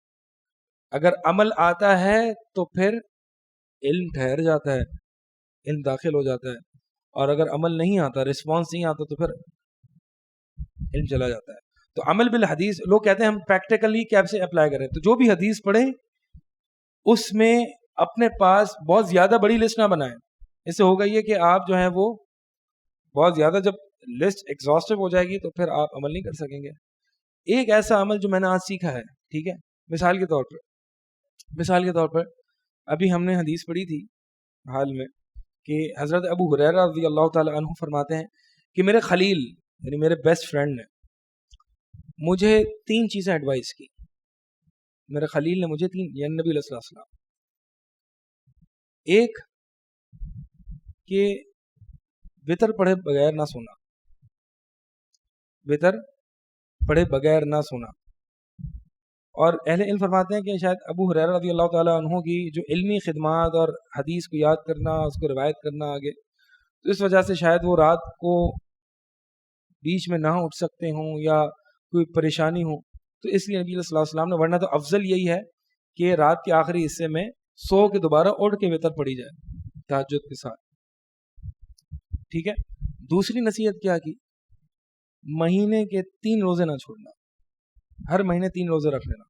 اگر عمل آتا ہے تو پھر علم ٹھہر جاتا ہے، علم داخل ہو جاتا ہے، اور اگر عمل نہیں آتا، رسپانس نہیں آتا، تو پھر علم چلا جاتا ہے. تو عمل بالحدیث، لوگ کہتے ہیں ہم پریکٹیکلی کیسے اپلائی کریں. تو جو بھی حدیث پڑھیں اس میں اپنے پاس بہت زیادہ بڑی لسٹ نہ بنائیں. اس سے ہوگا یہ کہ آپ جو ہیں وہ بہت زیادہ، جب لسٹ ایگزاسٹو ہو جائے گی تو پھر آپ عمل نہیں کر سکیں گے. ایک ایسا عمل جو میں نے آج سیکھا ہے، ٹھیک ہے، مثال کے طور پر ابھی ہم نے حدیث پڑھی تھی حال میں کہ حضرت ابو ہریرہ رضی اللہ تعالی عنہ فرماتے ہیں کہ میرے خلیل یعنی میرے بیسٹ فرینڈ نے مجھے 3 چیزیں ایڈوائز کی. میرے خلیل نے مجھے 3، یعنی نبی علیہ السلام. ایک کہ وتر پڑھے بغیر نہ سونا، وتر پڑھے بغیر نہ سونا. اور اہل علم فرماتے ہیں کہ شاید ابو ہریرہ رضی اللہ تعالیٰ عنہ کی جو علمی خدمات اور حدیث کو یاد کرنا، اس کو روایت کرنا آگے، تو اس وجہ سے شاید وہ رات کو بیچ میں نہ اٹھ سکتے ہوں یا کوئی پریشانی ہو، تو اس لیے نبی صلی اللہ علیہ وسلم نے، ورنہ تو افضل یہی ہے کہ رات کے آخری حصے میں سو کے دوبارہ اٹھ کے وتر پڑھی جائے تہجد کے ساتھ. ٹھیک ہے. دوسری نصیحت کیا کی؟ مہینے کے 3 روزے نہ چھوڑنا، ہر مہینے 3 روزے رکھ لینا،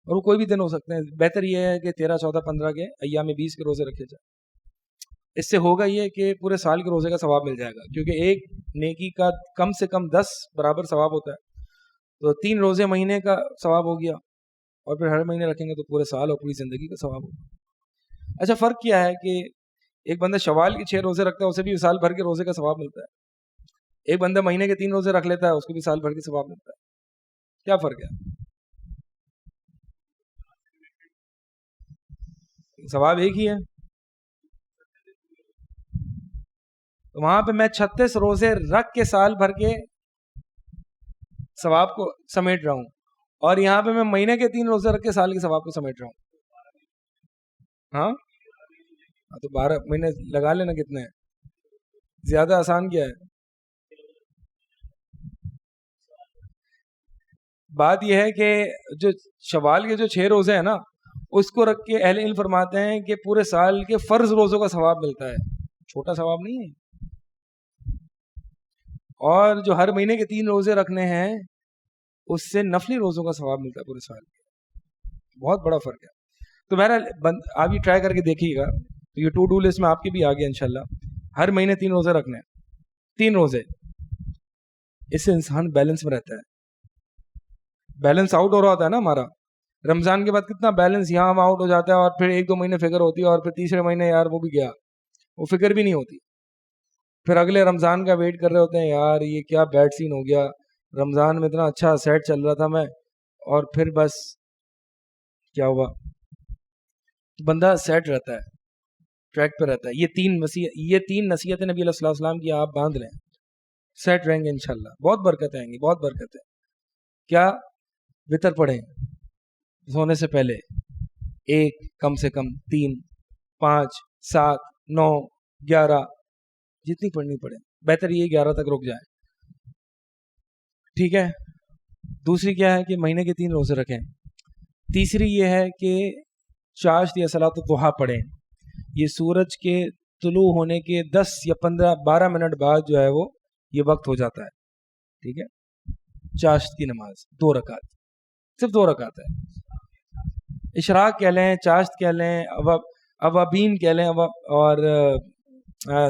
اور وہ کوئی بھی دن ہو سکتے ہیں. بہتر یہ ہے کہ 13، 14، 15 کے ایام 20 کے روزے رکھے جائیں. اس سے ہوگا یہ کہ پورے سال کے روزے کا ثواب مل جائے گا، کیونکہ ایک نیکی کا کم سے کم 10 برابر ثواب ہوتا ہے. تو 3 روزے مہینے کا ثواب ہو گیا، اور پھر ہر مہینے رکھیں گے تو پورے سال اور پوری زندگی کا ثواب ہوگا. اچھا، فرق کیا ہے کہ ایک بندہ شوال کے 6 روزے رکھتا ہے، اسے بھی سال بھر کے روزے کا ثواب ملتا ہے. ایک بندہ مہینے کے 3 روزے رکھ لیتا ہے، اس کو بھی سال بھر کے ثواب ملتا ہے. کیا فرق ہے؟ ثواب ایک ہی ہے. تو وہاں پہ میں 36 روزے رکھ کے سال بھر کے ثواب کو سمیٹ رہا ہوں، اور یہاں پہ میں مہینے کے 3 روزے رکھ کے سال کے ثواب کو سمیٹ رہا ہوں. ہاں تو 12 مہینے لگا لینا. کتنے ہیں؟ زیادہ آسان کیا ہے؟ بات یہ ہے کہ جو شوال کے جو 6 روزے ہیں نا، اس کو رکھ کے اہل علم فرماتے ہیں کہ پورے سال کے فرض روزوں کا ثواب ملتا ہے، چھوٹا ثواب نہیں ہے. اور جو ہر مہینے کے 3 روزے رکھنے ہیں، اس سے نفلی روزوں کا ثواب ملتا ہے پورے سال کے. بہت بڑا فرق ہے. تو بہرحال آپ یہ ٹرائی کر کے دیکھیے گا. یہ ٹو ڈو لسٹ میں آپ کی بھی آ گیا انشاءاللہ. ہر مہینے 3 روزے رکھنے ہیں، 3 روزے. اس سے انسان بیلنس میں رہتا ہے. بیلنس آؤٹ ہو رہا ہوتا ہے نا ہمارا. رمضان کے بعد کتنا بیلنس یہاں ہم آؤٹ ہو جاتا ہے، اور پھر 1-2 مہینے فکر ہوتی ہے، اور پھر تیسرے مہینے یار وہ بھی گیا، وہ فکر بھی نہیں ہوتی. پھر اگلے رمضان کا ویٹ کر رہے ہوتے ہیں، یار یہ کیا بیڈ سین ہو گیا، رمضان میں اتنا اچھا سیٹ چل رہا تھا میں، اور پھر بس کیا ہوا. بندہ سیٹ رہتا ہے، ٹریک پہ رہتا ہے. یہ تین نصیحتیں نبی علیہ الصلوۃ والسلام کی آپ باندھ لیں، سیٹ رہیں گے انشاءاللہ. بہت برکتیں آئیں گی، بہت برکتیں. کیا؟ وتر پڑھیں سونے سے پہلے، 1 کم سے کم 3 5 7 9 11 جتنی پڑھنی پڑے. بہتر یہ 11 تک رک جائیں. ٹھیک ہے. دوسری کیا ہے کہ مہینے کے 3 روزے رکھیں. تیسری یہ ہے کہ چاشت یا صلاۃ الضحیٰ پڑھیں. یہ سورج کے طلوع ہونے کے 10 یا 12 منٹ بعد جو ہے وہ یہ وقت ہو جاتا ہے. ٹھیک ہے, چاشت کی نماز 2 رکعت, صرف 2 رکعت ہے. اشراق کہہ لیں, چاشت کہہ لیں, اوابین کہہ لیں, اور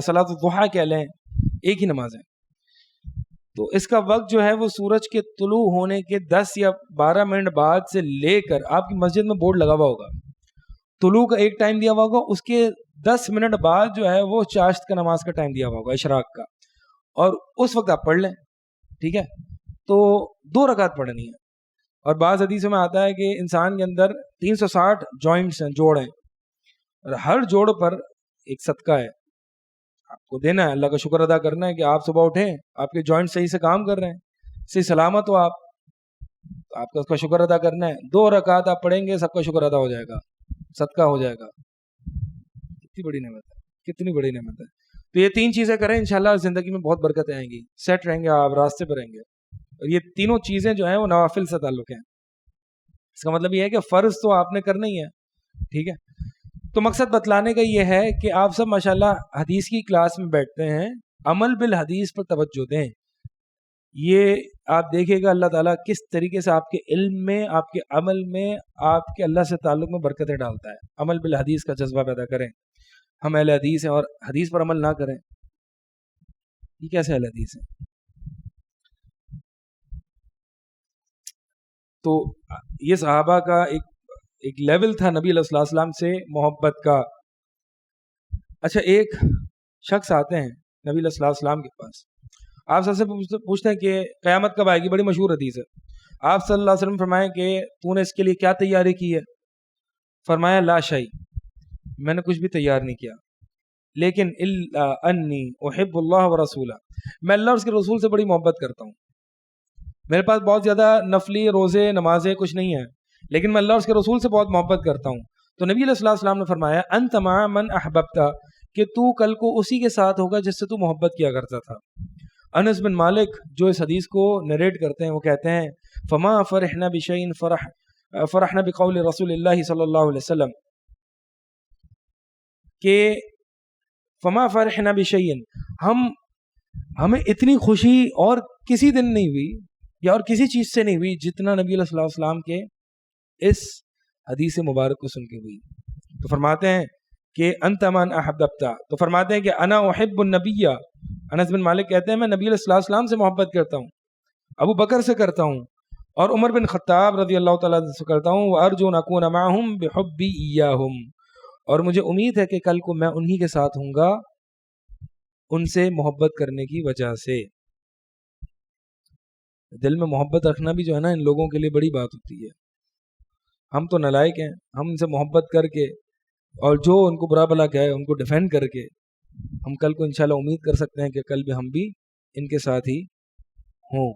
صلاۃ الضحیٰ کہہ لیں, ایک ہی نماز ہے. تو اس کا وقت جو ہے وہ سورج کے طلوع ہونے کے 10 یا 12 منٹ بعد سے لے کر, آپ کی مسجد میں بورڈ لگا ہوا ہوگا, طلوع کا ایک ٹائم دیا ہوا ہوگا, اس کے 10 منٹ بعد جو ہے وہ چاشت کا نماز کا ٹائم دیا ہوا ہوگا, اشراق کا, اور اس وقت آپ پڑھ لیں. ٹھیک ہے, تو 2 رکعت پڑھنی ہے. اور بعض حدیثوں میں آتا ہے کہ انسان کے اندر 360 جوائنٹس ہیں, جوڑ ہیں, اور ہر جوڑ پر ایک صدقہ ہے, آپ کو دینا ہے, اللہ کا شکر ادا کرنا ہے کہ آپ صبح اٹھیں, آپ کے جوائنٹ صحیح سے کام کر رہے ہیں, صحیح سلامت ہو آپ کا اس کا شکر ادا کرنا ہے. 2 رکعت آپ پڑھیں گے, سب کا شکر ادا ہو جائے گا, صدقہ ہو جائے گا. کتنی بڑی نعمت ہے, کتنی بڑی نعمت ہے. تو یہ 3 چیزیں کریں, انشاءاللہ زندگی میں بہت برکتیں آئیں گی, سیٹ رہیں گے, آپ راستے پہ رہیں گے. اور یہ تینوں چیزیں جو ہیں وہ نوافل سے تعلق ہیں. اس کا مطلب یہ ہے کہ فرض تو آپ نے کرنا ہی ہے. ٹھیک ہے, تو مقصد بتلانے کا یہ ہے کہ آپ سب ماشاءاللہ حدیث کی کلاس میں بیٹھتے ہیں, عمل بالحدیث پر توجہ دیں. یہ آپ دیکھیں گا اللہ تعالیٰ کس طریقے سے آپ کے علم میں, آپ کے عمل میں, آپ کے اللہ سے تعلق میں برکتیں ڈالتا ہے. عمل بالحدیث کا جذبہ پیدا کریں. ہم اہل حدیث ہیں اور حدیث پر عمل نہ کریں, یہ کیسے اہل حدیث ہیں؟ تو یہ صحابہ کا ایک لیول تھا نبی علیہ الصلوۃ والسلام سے محبت کا. اچھا, ایک شخص آتے ہیں نبی علیہ الصلوۃ والسلام کے پاس, آپ سب سے پوچھتے ہیں کہ قیامت کب آئے گی, بڑی مشہور حدیث ہے. آپ صلی اللہ علیہ وسلم فرمائیں کہ تو نے اس کے لیے کیا تیاری کی ہے؟ فرمایا لا شیء, میں نے کچھ بھی تیار نہیں کیا, لیکن الا انی احب اللہ ورسولہ, میں اللہ اور اس کے رسول سے بڑی محبت کرتا ہوں. میرے پاس بہت زیادہ نفلی روزے نمازیں کچھ نہیں ہیں, لیکن میں اللہ اور اس کے رسول سے بہت محبت کرتا ہوں. تو نبی علیہ الصلوۃ والسلام نے فرمایا انت مع من احببت, کہ تو کل کو اسی کے ساتھ ہوگا جس سے تو محبت کیا کرتا تھا. انس بن مالک جو اس حدیث کو نریٹ کرتے ہیں وہ کہتے ہیں فما فرحنا بشیء فرحنا بقول رسول اللہ صلی اللہ علیہ وسلم, کہ فما فرحنا بشیء, ہمیں اتنی خوشی اور کسی دن نہیں ہوئی یا اور کسی چیز سے نہیں ہوئی جتنا نبی علیہ الصلوۃ والسلام کے اس حدیث مبارک کو سن کے ہوئی. تو فرماتے ہیں کہ انت من احببت, تو فرماتے ہیں کہ انا احب النبی, انس بن مالک کہتے ہیں میں نبی علیہ الصلوۃ والسلام سے محبت کرتا ہوں, ابو بکر سے کرتا ہوں, اور عمر بن خطاب رضی اللہ تعالیٰ سے کرتا ہوں, وارجو ان اکون معهم بحبی ایاہم, اور مجھے امید ہے کہ کل کو میں انہی کے ساتھ ہوں گا ان سے محبت کرنے کی وجہ سے. دل میں محبت رکھنا بھی جو ہے نا ان لوگوں کے لیے بڑی بات ہوتی ہے. ہم تو نالائق ہیں, ہم ان سے محبت کر کے اور جو ان کو برا بھلا کہے ان کو ڈیفینڈ کر کے ہم کل کو انشاءاللہ امید کر سکتے ہیں کہ کل بھی ہم بھی ان کے ساتھ ہی ہوں.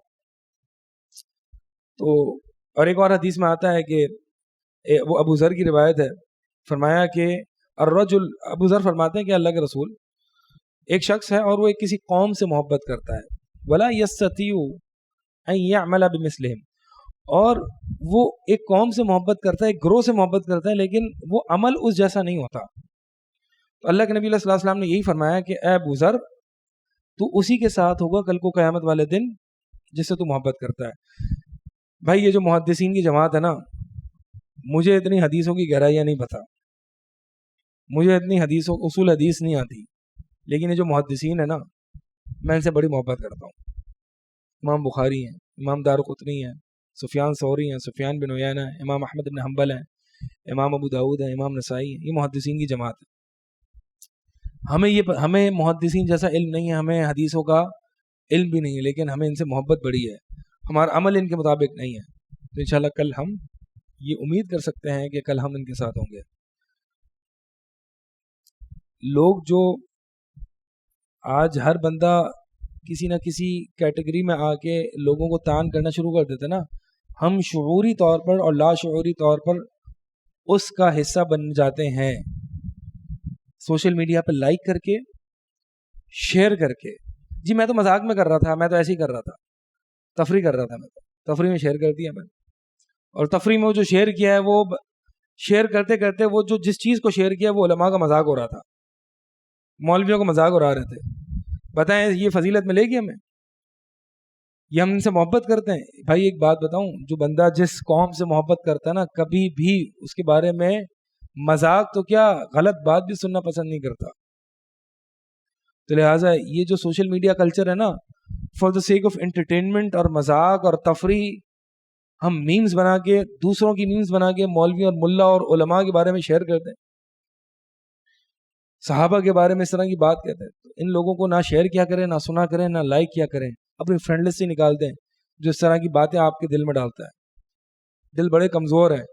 تو اور ایک اور حدیث میں آتا ہے کہ وہ ابو ذر کی روایت ہے, فرمایا کہ الرجل, ابو ذر فرماتے ہیں کہ اللہ کے رسول, ایک شخص ہے اور وہ ایک کسی قوم سے محبت کرتا ہے, ولا یستطیع ان یعمل بمثلہم, اور وہ ایک قوم سے محبت کرتا ہے, ایک گروہ سے محبت کرتا ہے, لیکن وہ عمل اس جیسا نہیں ہوتا. تو اللہ کے نبی علیہ الصلوۃ والسلام نے یہی فرمایا کہ اے ابو ذر, تو اسی کے ساتھ ہوگا کل کو قیامت والے دن جس سے تو محبت کرتا ہے. بھائی یہ جو محدثین کی جماعت ہے نا, مجھے اتنی حدیثوں کی گہرائیاں نہیں پتہ, مجھے اتنی حدیثوں اصول حدیث نہیں آتی, لیکن یہ جو محدثین ہیں نا میں ان سے بڑی محبت کرتا ہوں. امام بخاری ہیں, امام دارقطنی ہیں, سفیان ثوری ہیں, سفیان بن عیینہ ہیں, امام احمد بن حنبل ہیں, امام ابو داؤد ہیں, امام نسائی ہیں, یہ محدثین کی جماعت ہے. ہمیں محدثین جیسا علم نہیں ہے, ہمیں حدیثوں کا علم بھی نہیں ہے, لیکن ہمیں ان سے محبت بڑی ہے, ہمارا عمل ان کے مطابق نہیں ہے. تو انشاءاللہ کل ہم یہ امید کر سکتے ہیں کہ کل ہم ان کے ساتھ ہوں گے. لوگ جو آج ہر بندہ کسی نہ کسی کیٹیگری میں آ کے لوگوں کو تان کرنا شروع کر دیتے نا, ہم شعوری طور پر اور لاشعوری طور پر اس کا حصہ بن جاتے ہیں. سوشل میڈیا پہ لائک کر کے, شیئر کر کے, جی میں تو مذاق میں کر رہا تھا, میں تو ایسے ہی کر رہا تھا, تفریح کر رہا تھا, میں تو تفریح میں شیئر کر دیا میں نے, اور تفریح میں وہ جو شیئر کیا ہے وہ شیئر کرتے کرتے وہ جو جس چیز کو شیئر کیا وہ علماء کا مذاق ہو رہا تھا. مولویوں کو مذاق اڑا رہے تھے. بتائیں یہ فضیلت ملے گی ہمیں؟ یہ ہم ان سے محبت کرتے ہیں؟ بھائی ایک بات بتاؤں, جو بندہ جس قوم سے محبت کرتا ہے نا, کبھی بھی اس کے بارے میں مذاق تو کیا غلط بات بھی سننا پسند نہیں کرتا. تو لہٰذا یہ جو سوشل میڈیا کلچر ہے نا, for the sake of entertainment اور مذاق اور تفریح, ہم میمز بنا کے, دوسروں کی میمز بنا کے مولوی اور ملا اور علماء کے بارے میں شیئر کرتے ہیں, صحابہ کے بارے میں اس طرح کی بات کہتے ہیں. تو ان لوگوں کو نہ شیئر کیا کریں, نہ سنا کریں, نہ لائک کیا کریں, اپنی فرینڈ لسٹ سے نکال دیں جو اس طرح کی باتیں آپ کے دل میں ڈالتا ہے. دل بڑے کمزور ہیں.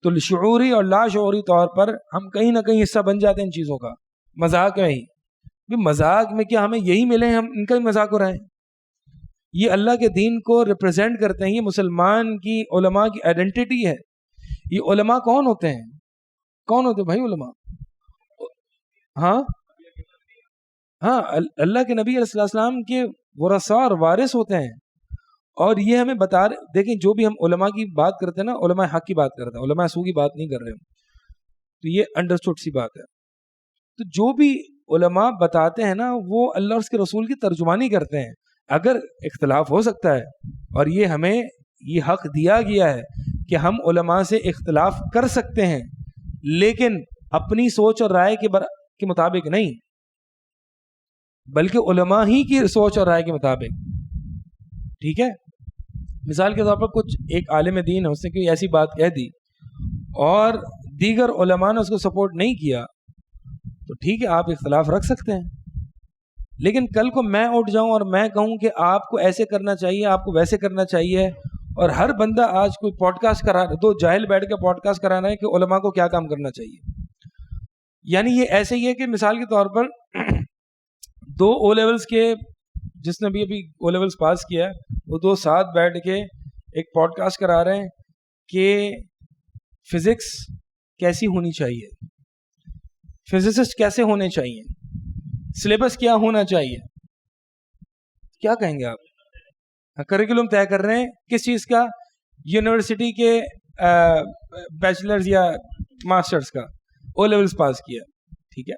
تو شعوری اور لا شعوری طور پر ہم کہیں نہ کہیں حصہ بن جاتے ہیں ان چیزوں کا, مذاق میں ہی. مذاق میں کیا ہمیں یہی ملے, ہم ان کا ہی مذاق اڑائیں؟ یہ اللہ کے دین کو ریپرزینٹ کرتے ہیں, یہ مسلمان کی علماء کی آئیڈینٹی ہے. یہ علماء کون ہوتے ہیں؟ کون ہوتے ہیں بھائی علماء؟ ہاں اللہ کے نبی علیہ السلام کے ورثاء اور وارث ہوتے ہیں. اور یہ ہمیں بتا رہے, دیکھیں جو بھی ہم علماء کی بات کرتے ہیں نا, علماء حق کی بات کرتے ہیں, علماء سو کی بات نہیں کر رہے ہم. تو یہ انڈرسٹوڈ سی بات ہے. تو جو بھی علماء بتاتے ہیں نا, وہ اللہ اور اس کے رسول کی ترجمانی کرتے ہیں. اگر اختلاف ہو سکتا ہے, اور یہ ہمیں یہ حق دیا گیا ہے کہ ہم علماء سے اختلاف کر سکتے ہیں, لیکن اپنی سوچ اور رائے کے مطابق نہیں, بلکہ علماء ہی کی سوچ اور رائے کے مطابق. ٹھیک ہے, مثال کے طور پر کچھ ایک عالم دین ہے, اس نے کوئی ایسی بات کہہ دی اور دیگر علماء نے اس کو سپورٹ نہیں کیا, تو ٹھیک ہے آپ اختلاف رکھ سکتے ہیں. لیکن کل کو میں اٹھ جاؤں اور میں کہوں کہ آپ کو ایسے کرنا چاہیے, آپ کو ویسے کرنا چاہیے, اور ہر بندہ آج کوئی پوڈ کاسٹ کرا رہا ہے, دو جاہل بیٹھ کے پوڈ کاسٹ کرانا ہے کہ علماء کو کیا کام کرنا چاہیے. یعنی یہ ایسے ہی ہے کہ مثال کے طور پر دو او لیولز کے, جس نے بھی ابھی او لیولز پاس کیا ہے, وہ دو ساتھ بیٹھ کے ایک پوڈ کاسٹ کرا رہے ہیں کہ فزکس کیسی ہونی چاہیے, فزسسٹ کیسے ہونے چاہیے, سلیبس کیا ہونا چاہیے. کیا کہیں گے آپ؟ کریکولم طے کر رہے ہیں کس چیز کا؟ یونیورسٹی کے بیچلرز یا ماسٹرز کا, او لیولز پاس کیا. ٹھیک ہے,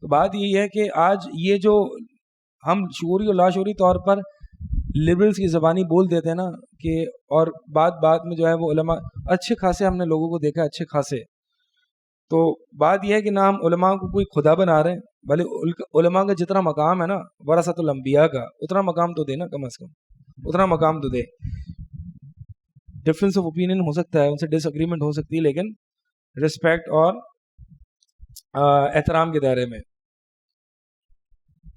تو بات یہی ہے کہ آج یہ جو ہم شعوری اور لاشعوری طور پر لبرلز کی زبانی بول دیتے ہیں نا, کہ اور بات میں جو ہے وہ علماء اچھے خاصے, ہم نے لوگوں کو دیکھا اچھے خاصے. تو بات یہ ہے کہ نہ ہم علماء کو کوئی خدا بنا رہے ہیں, بلکہ علماء کا جتنا مقام ہے نا ورثۃ الانبیاء کا, اتنا مقام تو دے نا, کم از کم اتنا مقام تو دے. ڈفرینس آف اوپینین ہو سکتا ہے, ان سے ڈس اگریمنٹ ہو سکتی ہے, لیکن رسپیکٹ اور احترام کے دائرے میں.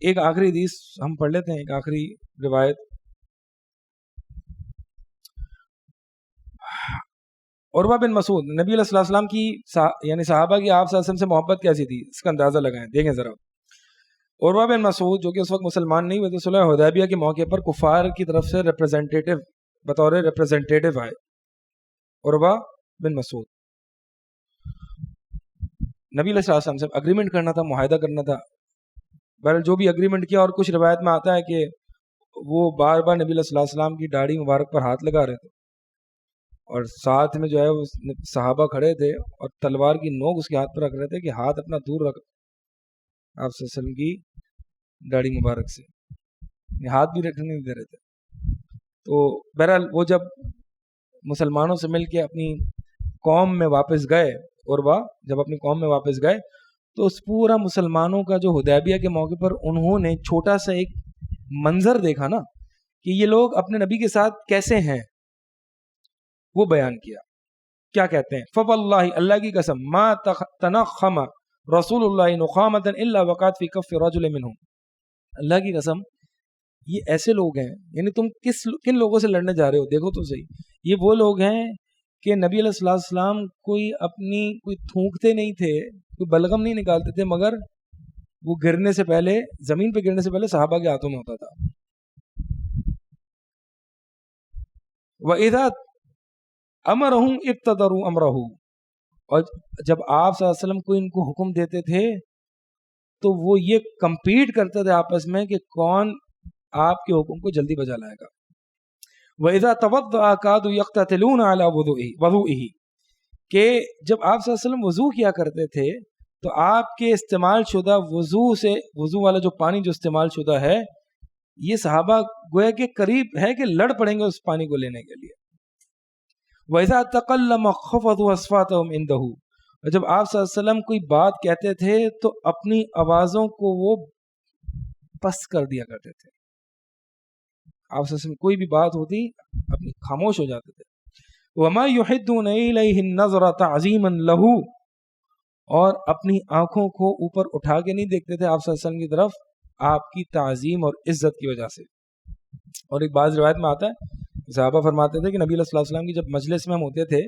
ایک آخری حدیث ہم پڑھ لیتے ہیں, ایک آخری روایت. عروہ بن مسعود, نبی علیہ السلام کی یعنی صحابہ کی آپ صلی اللہ علیہ وسلم سے محبت کیسی تھی, اس کا اندازہ لگائیں, دیکھیں ذرا. عروہ بن مسعود جو کہ اس وقت مسلمان نہیں ہوئے تھے, صلح حدیبیہ کے موقع پر کفار کی طرف سے بطور ریپرزینٹیٹیو آئے. عروہ بن مسعود نبی علیہ السلام سے اگریمنٹ کرنا تھا, معاہدہ کرنا تھا. بہرحال جو بھی اگریمنٹ کیا, اور کچھ روایت میں آتا ہے کہ وہ بار بار نبی علیہ السلام کی داڑھی مبارک پر ہاتھ لگا رہے تھے, اور ساتھ میں جو ہے وہ صحابہ کھڑے تھے اور تلوار کی نوک اس کے ہاتھ پر رکھ رہے تھے کہ ہاتھ اپنا دور رکھ آپ صلی اللہ علیہ وسلم کی داڑھی مبارک سے, ہاتھ بھی رکھنے نہیں دے رہے تھے. تو بہرحال وہ جب مسلمانوں سے مل کے اپنی قوم میں واپس گئے, عروہ جب اپنی قوم میں واپس گئے, تو اس پورا مسلمانوں کا جو حدیبیہ کے موقع پر انہوں نے چھوٹا سا ایک منظر دیکھا نا, کہ یہ لوگ اپنے نبی کے ساتھ کیسے ہیں, وہ بیان کیا. کیا کہتے ہیں؟ فواللہ, اللہ کی قسم, ما تنخم رسول اللہ نخامۃ الا وقعت فی کف رجل منہم. اللہ کی قسم یہ ایسے لوگ ہیں, یعنی تم کن لوگوں سے لڑنے جا رہے ہو, دیکھو تو صحیح. یہ وہ لوگ ہیں کہ نبی علیہ السلام کوئی تھونکتے نہیں تھے, کوئی بلغم نہیں نکالتے تھے, مگر وہ گرنے سے پہلے, زمین پہ گرنے سے پہلے صحابہ کے ہاتھوں میں ہوتا تھا. وَإِذَا أَمَرَهُمْ ابْتَدَرُوا أَمْرَهُ, اور جب آپ صلی اللہ علیہ وسلم کو ان کو حکم دیتے تھے تو وہ یہ کمپیٹ کرتے تھے آپس میں کہ کون آپ کے حکم کو جلدی بجا لائے گا. وَإِذَا تَوَضَّأَ كَادُوا يَقْتَتِلُونَ عَلَى وُضُوئِهِ, کہ جب آپ صلی اللہ علیہ وسلم وضو کیا کرتے تھے تو آپ کے استعمال شدہ وضو والا جو پانی جو استعمال شدہ ہے، یہ صحابہ گویا کہ قریب ہے کہ لڑ پڑیں گے اس پانی کو لینے کے لیے. وَإِذَا تَقَلَّمَ خَفَضُوا أَصْوَاتَهُمْ عِنْدَهُ، اور جب آپ صلی اللہ علیہ وسلم کوئی بات کہتے تھے تو اپنی آوازوں کو وہ پست کر دیا کرتے تھے. آپ صلی اللہ علیہ وسلم کوئی بھی بات ہوتی اپنی خاموش ہو جاتے تھے. وَمَا يُحِدُّونَ إِلَيْهِ النَّظْرَ تَعْظِيمًا لَهُ، اور اپنی آنکھوں کو اوپر اٹھا کے نہیں دیکھتے تھے آپ صلی اللہ علیہ وسلم کی طرف، آپ کی تعظیم اور عزت کی وجہ سے. اور ایک بعض روایت میں آتا ہے صحابہ فرماتے تھے کہ نبی صلی اللہ علیہ وسلم کی جب مجلس میں ہم ہوتے تھے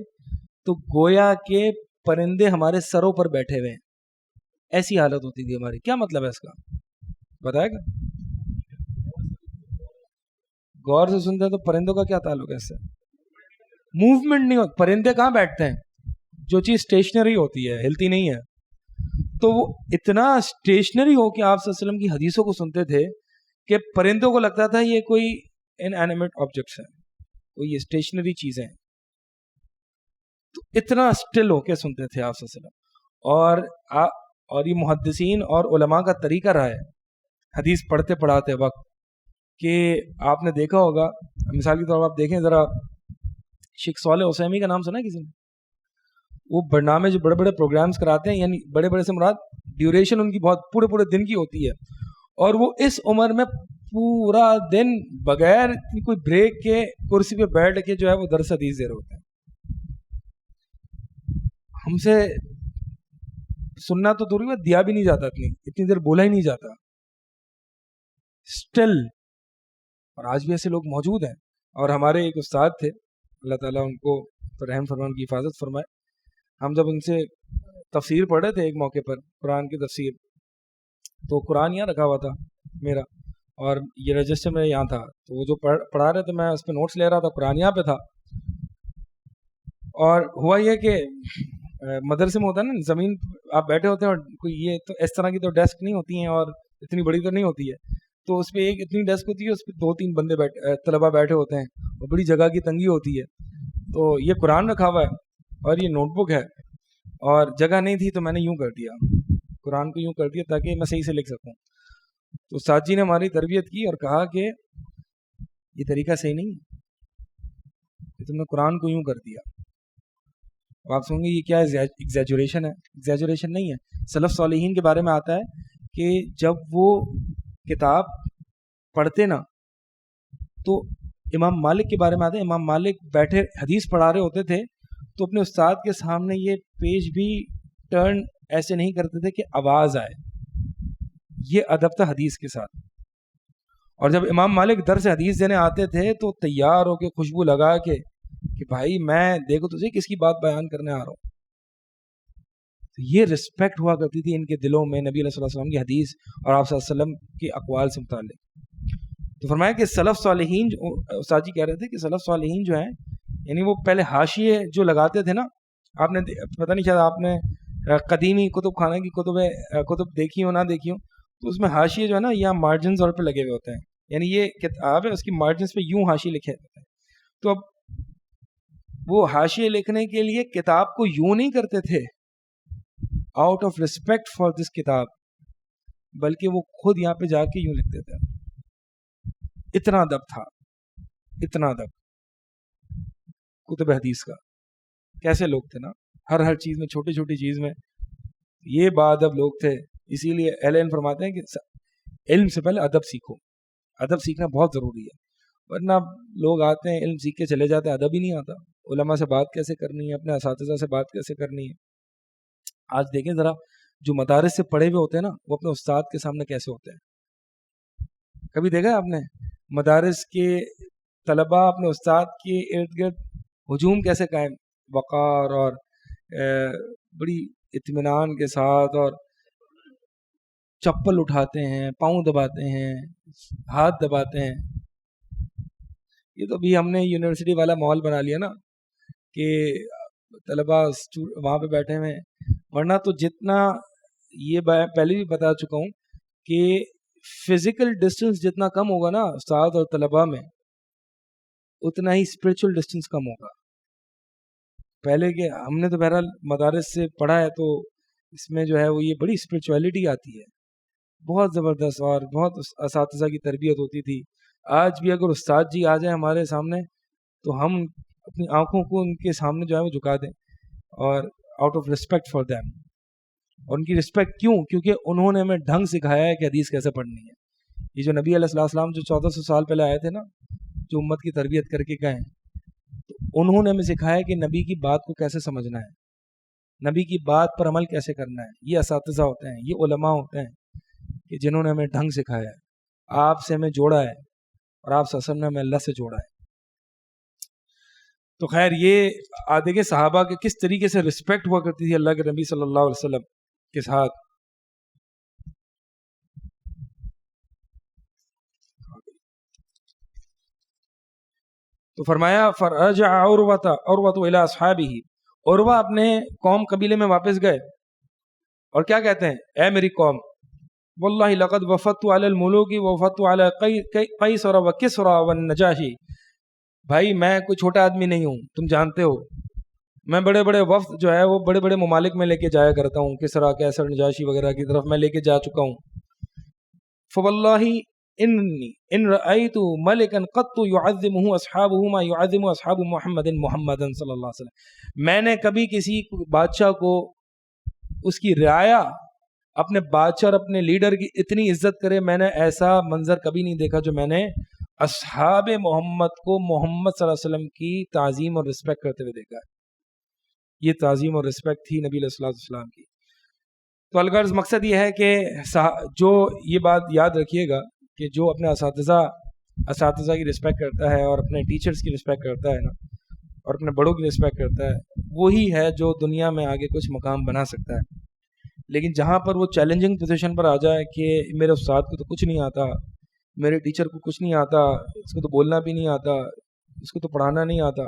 تو گویا کہ پرندے ہمارے سروں پر بیٹھے ہوئے ہیں، ایسی حالت ہوتی تھی ہماری. کیا مطلب ہے اس کا بتائے گا؟ غور سے سنتے ہیں تو پرندوں کا کیا تعلق ہے اس سے؟ موومنٹ نہیں ہوتا. پرندے کہاں بیٹھتے ہیں؟ جو چیز اسٹیشنری ہوتی ہے، ہلتی نہیں ہے. تو وہ اتنا اسٹیشنری ہو کہ آپ صلی اللہ علیہ وسلم کی حدیثوں کو سنتے تھے کہ پرندوں کو لگتا تھا یہ کوئی ان اینیمیٹ آبجیکٹس ہیں، کوئی یہ اسٹیشنری چیزیں ہیں. تو اتنا اسٹل ہو کے سنتے تھے آپ صلی اللہ علیہ وسلم. اور یہ محدثین اور علماء کا طریقہ رہا ہے حدیث پڑھتے پڑھاتے وقت کہ آپ نے دیکھا ہوگا، مثال کے طور پر آپ دیکھیں ذرا، شیخ صالح عثیمی کا نام سنا ہے کسی نے؟ وہ برنامے جو بڑے بڑے پروگرامز کراتے ہیں، یعنی بڑے بڑے سے مراد ڈیوریشن ان کی بہت پورے دن کی ہوتی ہے، اور وہ اس عمر میں پورا دن بغیر کوئی بریک کے کرسی پہ بیٹھ کے جو ہے وہ درس حدیث دے رہے ہوتے ہیں. ہم سے سننا تو دور ہے، دیا بھی نہیں جاتا، اتنی دیر بولا ہی نہیں جاتا اسٹل. اور آج بھی ایسے لوگ موجود ہیں. اور ہمارے ایک استاد تھے، اللہ تعالیٰ ان کو رحم فرمائے، ان کی حفاظت فرمائے. ہم جب ان سے تفسیر پڑھ رہے تھے ایک موقع پر، قرآن کی تفسیر، تو قرآن یہاں رکھا ہوا تھا میرا اور یہ رجسٹر میرا یہاں تھا، تو وہ جو پڑھا رہے تھے میں اس پہ نوٹس لے رہا تھا، قرآن یہاں پہ تھا. اور ہوا یہ کہ مدرسے میں ہوتا ہے نا، زمین آپ بیٹھے ہوتے ہیں اور کوئی یہ تو اس طرح کی تو ڈیسک نہیں ہوتی ہیں اور اتنی بڑی تو نہیں ہوتی ہے، تو اس پہ ایک اتنی ڈیسک ہوتی ہے، اس پہ 2-3 بندے طلبا بیٹھے ہوتے ہیں اور بڑی جگہ کی تنگی ہوتی ہے. تو یہ قرآن رکھا ہوا ہے اور یہ نوٹ بک ہے، اور جگہ نہیں تھی تو میں نے یوں کر دیا، قرآن کو یوں کر دیا تاکہ میں صحیح سے لکھ سکوں. تو استاد جی نے ہماری تربیت کی اور کہا کہ یہ طریقہ صحیح نہیں ہے، تم نے قرآن کو یوں کر دیا. آپ سنیں گے یہ کیا ہے؟ ایگزیجوریشن ہے. ایگزیجوریشن نہیں ہے. سلف صالحین کے بارے میں آتا ہے کہ جب وہ کتاب پڑھتے نا تو امام مالک کے بارے میں آتا ہے، امام مالک بیٹھے حدیث پڑھا رہے ہوتے تھے تو اپنے استاد کے سامنے یہ پیج بھی ٹرن ایسے نہیں کرتے تھے کہ آواز آئے. یہ ادب تھا حدیث کے ساتھ. اور جب امام مالک درس حدیث دینے آتے تھے تو تیار ہو کے خوشبو لگا کے کہ بھائی میں دیکھو تجھے کس کی بات بیان کرنے آ رہا ہوں. یہ رسپیکٹ ہوا کرتی تھی ان کے دلوں میں نبی علیہ السلام کی حدیث اور آپ صلی اللہ علیہ وسلم کے اقوال سے متعلق. تو فرمایا کہ سلف صالحین، استاد جی کہہ رہے تھے کہ سلف صالحین جو ہیں، یعنی وہ پہلے حاشیے جو لگاتے تھے نا، آپ نے پتہ نہیں شاید آپ نے قدیمی کتب خانہ کی کتب دیکھی ہو نہ دیکھی ہو، تو اس میں حاشیے جو ہے نا یا مارجنز اور پہ لگے ہوئے ہوتے ہیں، یعنی یہ کتاب ہے اس کی مارجنز پہ یوں حاشیے لکھے ہوتے ہیں. تو اب وہ حاشیے لکھنے کے لیے کتاب کو یوں نہیں کرتے تھے out of respect for this کتاب، بلکہ وہ خود یہاں پہ جا کے یوں لکھتے تھے. اتنا ادب تھا، اتنا ادب کتب حدیث کا. کیسے لوگ تھے نا، ہر چیز میں، چھوٹی چھوٹی چیز میں یہ باادب لوگ تھے. اسی لیے اہل علم فرماتے ہیں کہ علم سے پہلے ادب سیکھو. ادب سیکھنا بہت ضروری ہے، ورنہ لوگ آتے ہیں علم سیکھ کے چلے جاتے ہیں، ادب ہی نہیں آتا. علماء سے بات کیسے کرنی ہے، اپنے اساتذہ سے بات کیسے کرنی ہے. آج دیکھیں ذرا، جو مدارس سے پڑھے ہوئے ہوتے ہیں نا، وہ اپنے استاد کے سامنے کیسے ہوتے ہیں. کبھی دیکھا آپ نے مدارس کے طلباء اپنے استاد کے ارد گرد ہجوم کیسے قائم، وقار اور بڑی اطمینان کے ساتھ، اور چپل اٹھاتے ہیں، پاؤں دباتے ہیں، ہاتھ دباتے ہیں. یہ تو بھی ہم نے یونیورسٹی والا ماحول بنا لیا نا کہ طلباء وہاں پہ بیٹھے ہوئے ہیں. ورنہ تو جتنا، یہ پہلے بھی بتا چکا ہوں کہ فزیکل ڈسٹینس جتنا کم ہوگا نا استاد اور طلباء میں، اتنا ہی اسپرچل ڈسٹینس کم ہوگا. پہلے کہ ہم نے تو بہرحال مدارس سے پڑھا ہے، تو اس میں جو ہے وہ یہ بڑی اسپرچویلٹی آتی ہے، بہت زبردست، اور بہت اساتذہ کی تربیت ہوتی تھی. آج بھی اگر استاد جی آ جائیں ہمارے سامنے تو ہم اپنی آنکھوں کو ان کے سامنے جو ہے وہ جھکا دیں، اور out of respect for them. اور ان کی رسپیکٹ کیوں؟ کیونکہ انہوں نے ہمیں ڈھنگ سکھایا ہے کہ حدیث کیسے پڑھنی ہے. یہ جو نبی علیہ السلام جو 1400 سال پہلے آئے تھے نا، جو امت کی تربیت کر کے گئے ہیں، تو انہوں نے ہمیں سکھایا کہ نبی کی بات کو کیسے سمجھنا ہے، نبی کی بات پر عمل کیسے کرنا ہے. یہ اساتذہ ہوتے ہیں، یہ علماء ہوتے ہیں کہ جنہوں نے ہمیں ڈھنگ سکھایا ہے، آپ سے ہمیں جوڑا ہے، اور آپ صلی اللہ علیہ وسلم نے ہمیں اللہ سے جوڑا ہے. تو خیر یہ دیکھیں صحابہ کے کس طریقے سے رسپیکٹ ہوا کرتی تھی اللہ کے نبی صلی اللہ علیہ وسلم کے ساتھ. تو فرمایا فرجع عروۃ الی اصحابہ، عروہ اپنے قوم قبیلے میں واپس گئے اور کیا کہتے ہیں، اے میری قوم، واللہ لقد وفدت علی الملوک ووفدت علی قیصر وکسری والنجاشی. بھائی میں کوئی چھوٹا آدمی نہیں ہوں، تم جانتے ہو میں بڑے بڑے وفد جو ہے وہ بڑے بڑے ممالک میں لے کے جایا کرتا ہوں، کسریٰ، قیصر، نجاشی وغیرہ کی طرف میں لے کے جا چکا ہوں. فواللہ انی ان رأیت ملکا قط یعظمہ اصحابہ ما یعظم اصحاب محمد صلی اللہ علیہ وسلم. میں نے کبھی کسی بادشاہ کو اس کی رعایا اپنے بادشاہ اور اپنے لیڈر کی اتنی عزت کرے، میں نے ایسا منظر کبھی نہیں دیکھا جو میں نے اصحاب محمد کو محمد صلی اللہ علیہ وسلم کی تعظیم اور رسپیکٹ کرتے ہوئے دیکھا ہے. یہ تعظیم اور رسپیکٹ تھی نبی علیہ السلام کی. تو الغرض مقصد یہ ہے کہ جو یہ بات یاد رکھیے گا کہ جو اپنے اساتذہ کی رسپیکٹ کرتا ہے اور اپنے ٹیچرز کی رسپیکٹ کرتا ہے نا، اور اپنے بڑوں کی رسپیکٹ کرتا ہے، وہی ہے جو دنیا میں آگے کچھ مقام بنا سکتا ہے. لیکن جہاں پر وہ چیلنجنگ پوزیشن پر آ جائے کہ میرے استاد کو تو کچھ نہیں آتا، میرے ٹیچر کو کچھ نہیں آتا، اس کو تو بولنا بھی نہیں آتا، اس کو تو پڑھانا نہیں آتا،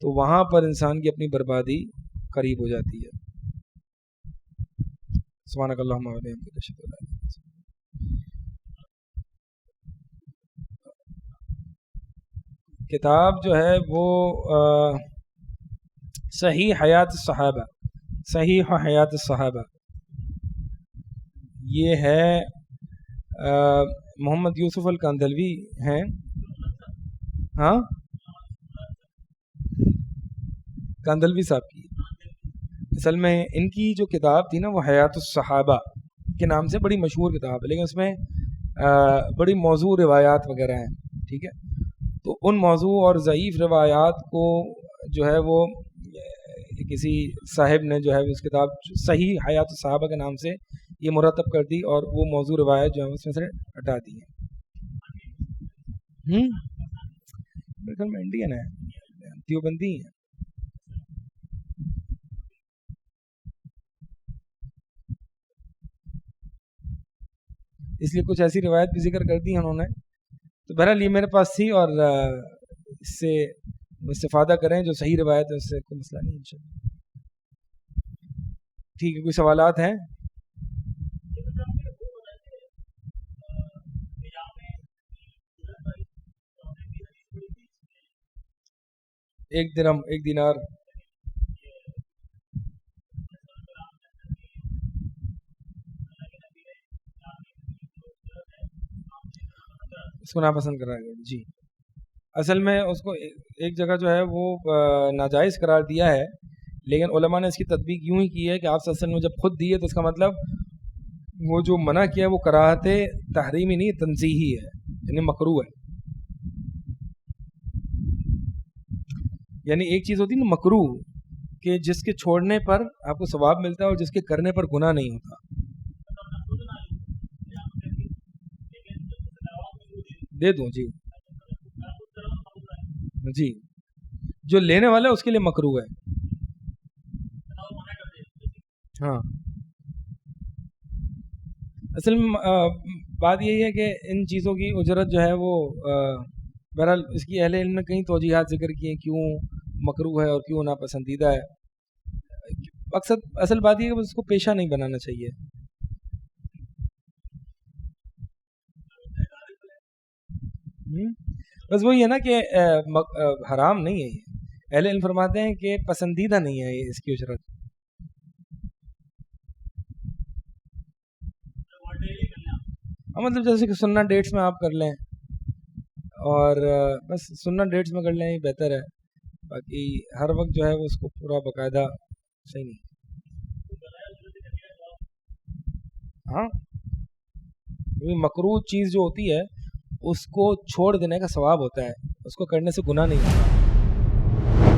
تو وہاں پر انسان کی اپنی بربادی قریب ہو جاتی ہے. سبحانک اللہم و بحمدک اشہد ان لا الہ الا انت. کتاب جو ہے وہ صحیح حیات الصحابہ، صحیح حیات الصحابہ، یہ ہے محمد یوسف الکاندھلوی ہیں. ہاں کاندھلوی صاحب کی. اصل میں ان کی جو کتاب تھی نا وہ حیات الصحابہ کے نام سے بڑی مشہور کتاب ہے، لیکن اس میں بڑی موضوع روایات وغیرہ ہیں. ٹھیک ہے، تو ان موضوع اور ضعیف روایات کو جو ہے وہ کسی صاحب نے جو ہے اس کتاب صحیح حیات الصحابہ کے نام سے یہ مرتب کر دی، اور وہ موضوع روایت جو ہے اس میں سے ہٹا دی ہیں. میرے خیال میں انڈین ہے، دیوبندی ہیں. اس لیے کچھ ایسی روایت بھی ذکر کر دی ہیں انہوں نے. تو بہرحال یہ میرے پاس تھی، اور اس سے استفادہ کریں، جو صحیح روایت ہے اس سے کوئی مسئلہ نہیں انشاءاللہ. ٹھیک ہے، کوئی سوالات ہیں؟ ایک درہم، ایک دینار. اس کو ناپسند کرا گیا جی. اصل میں اس کو ایک جگہ جو ہے وہ ناجائز قرار دیا ہے، لیکن علماء نے اس کی تطبیق یوں ہی کی ہے کہ آپ صلی اللہ علیہ وسلم نے جب خود دی ہے تو اس کا مطلب وہ جو منع کیا ہے وہ کراہت تحریمی نہیں، تنزیہی ہے، یعنی مکروہ ہے. یعنی ایک چیز ہوتی ہے نا مکروہ، کہ جس کے چھوڑنے پر آپ کو ثواب ملتا ہے اور جس کے کرنے پر گناہ نہیں ہوتا. دے دوں جی جی، جو لینے والا ہے اس کے لیے مکروہ ہے. ہاں اصل میں بات یہی ہے کہ ان چیزوں کی اجرت جو ہے وہ بہرحال اس کی اہل علم نے کئی توجیحات ذکر کی ہیں کیوں مکروہ ہے اور کیوں ناپسندیدہ ہے. مقصد اصل بات یہ ہے کہ اس کو پیشہ نہیں بنانا چاہیے. بس وہی ہے نا کہ حرام نہیں ہے یہ، اہل علم فرماتے ہیں کہ پسندیدہ نہیں ہے یہ اس کی اجرت. مطلب جیسے کہ سننا ڈیٹس میں آپ کر لیں، اور بس سننا ڈیٹس میں کر لیں ہی بہتر ہے، باقی ہر وقت جو ہے وہ اس کو پورا باقاعدہ صحیح نہیں. ہاں مکروہ چیز جو ہوتی ہے اس کو چھوڑ دینے کا ثواب ہوتا ہے، اس کو کرنے سے گناہ نہیں ہوتا.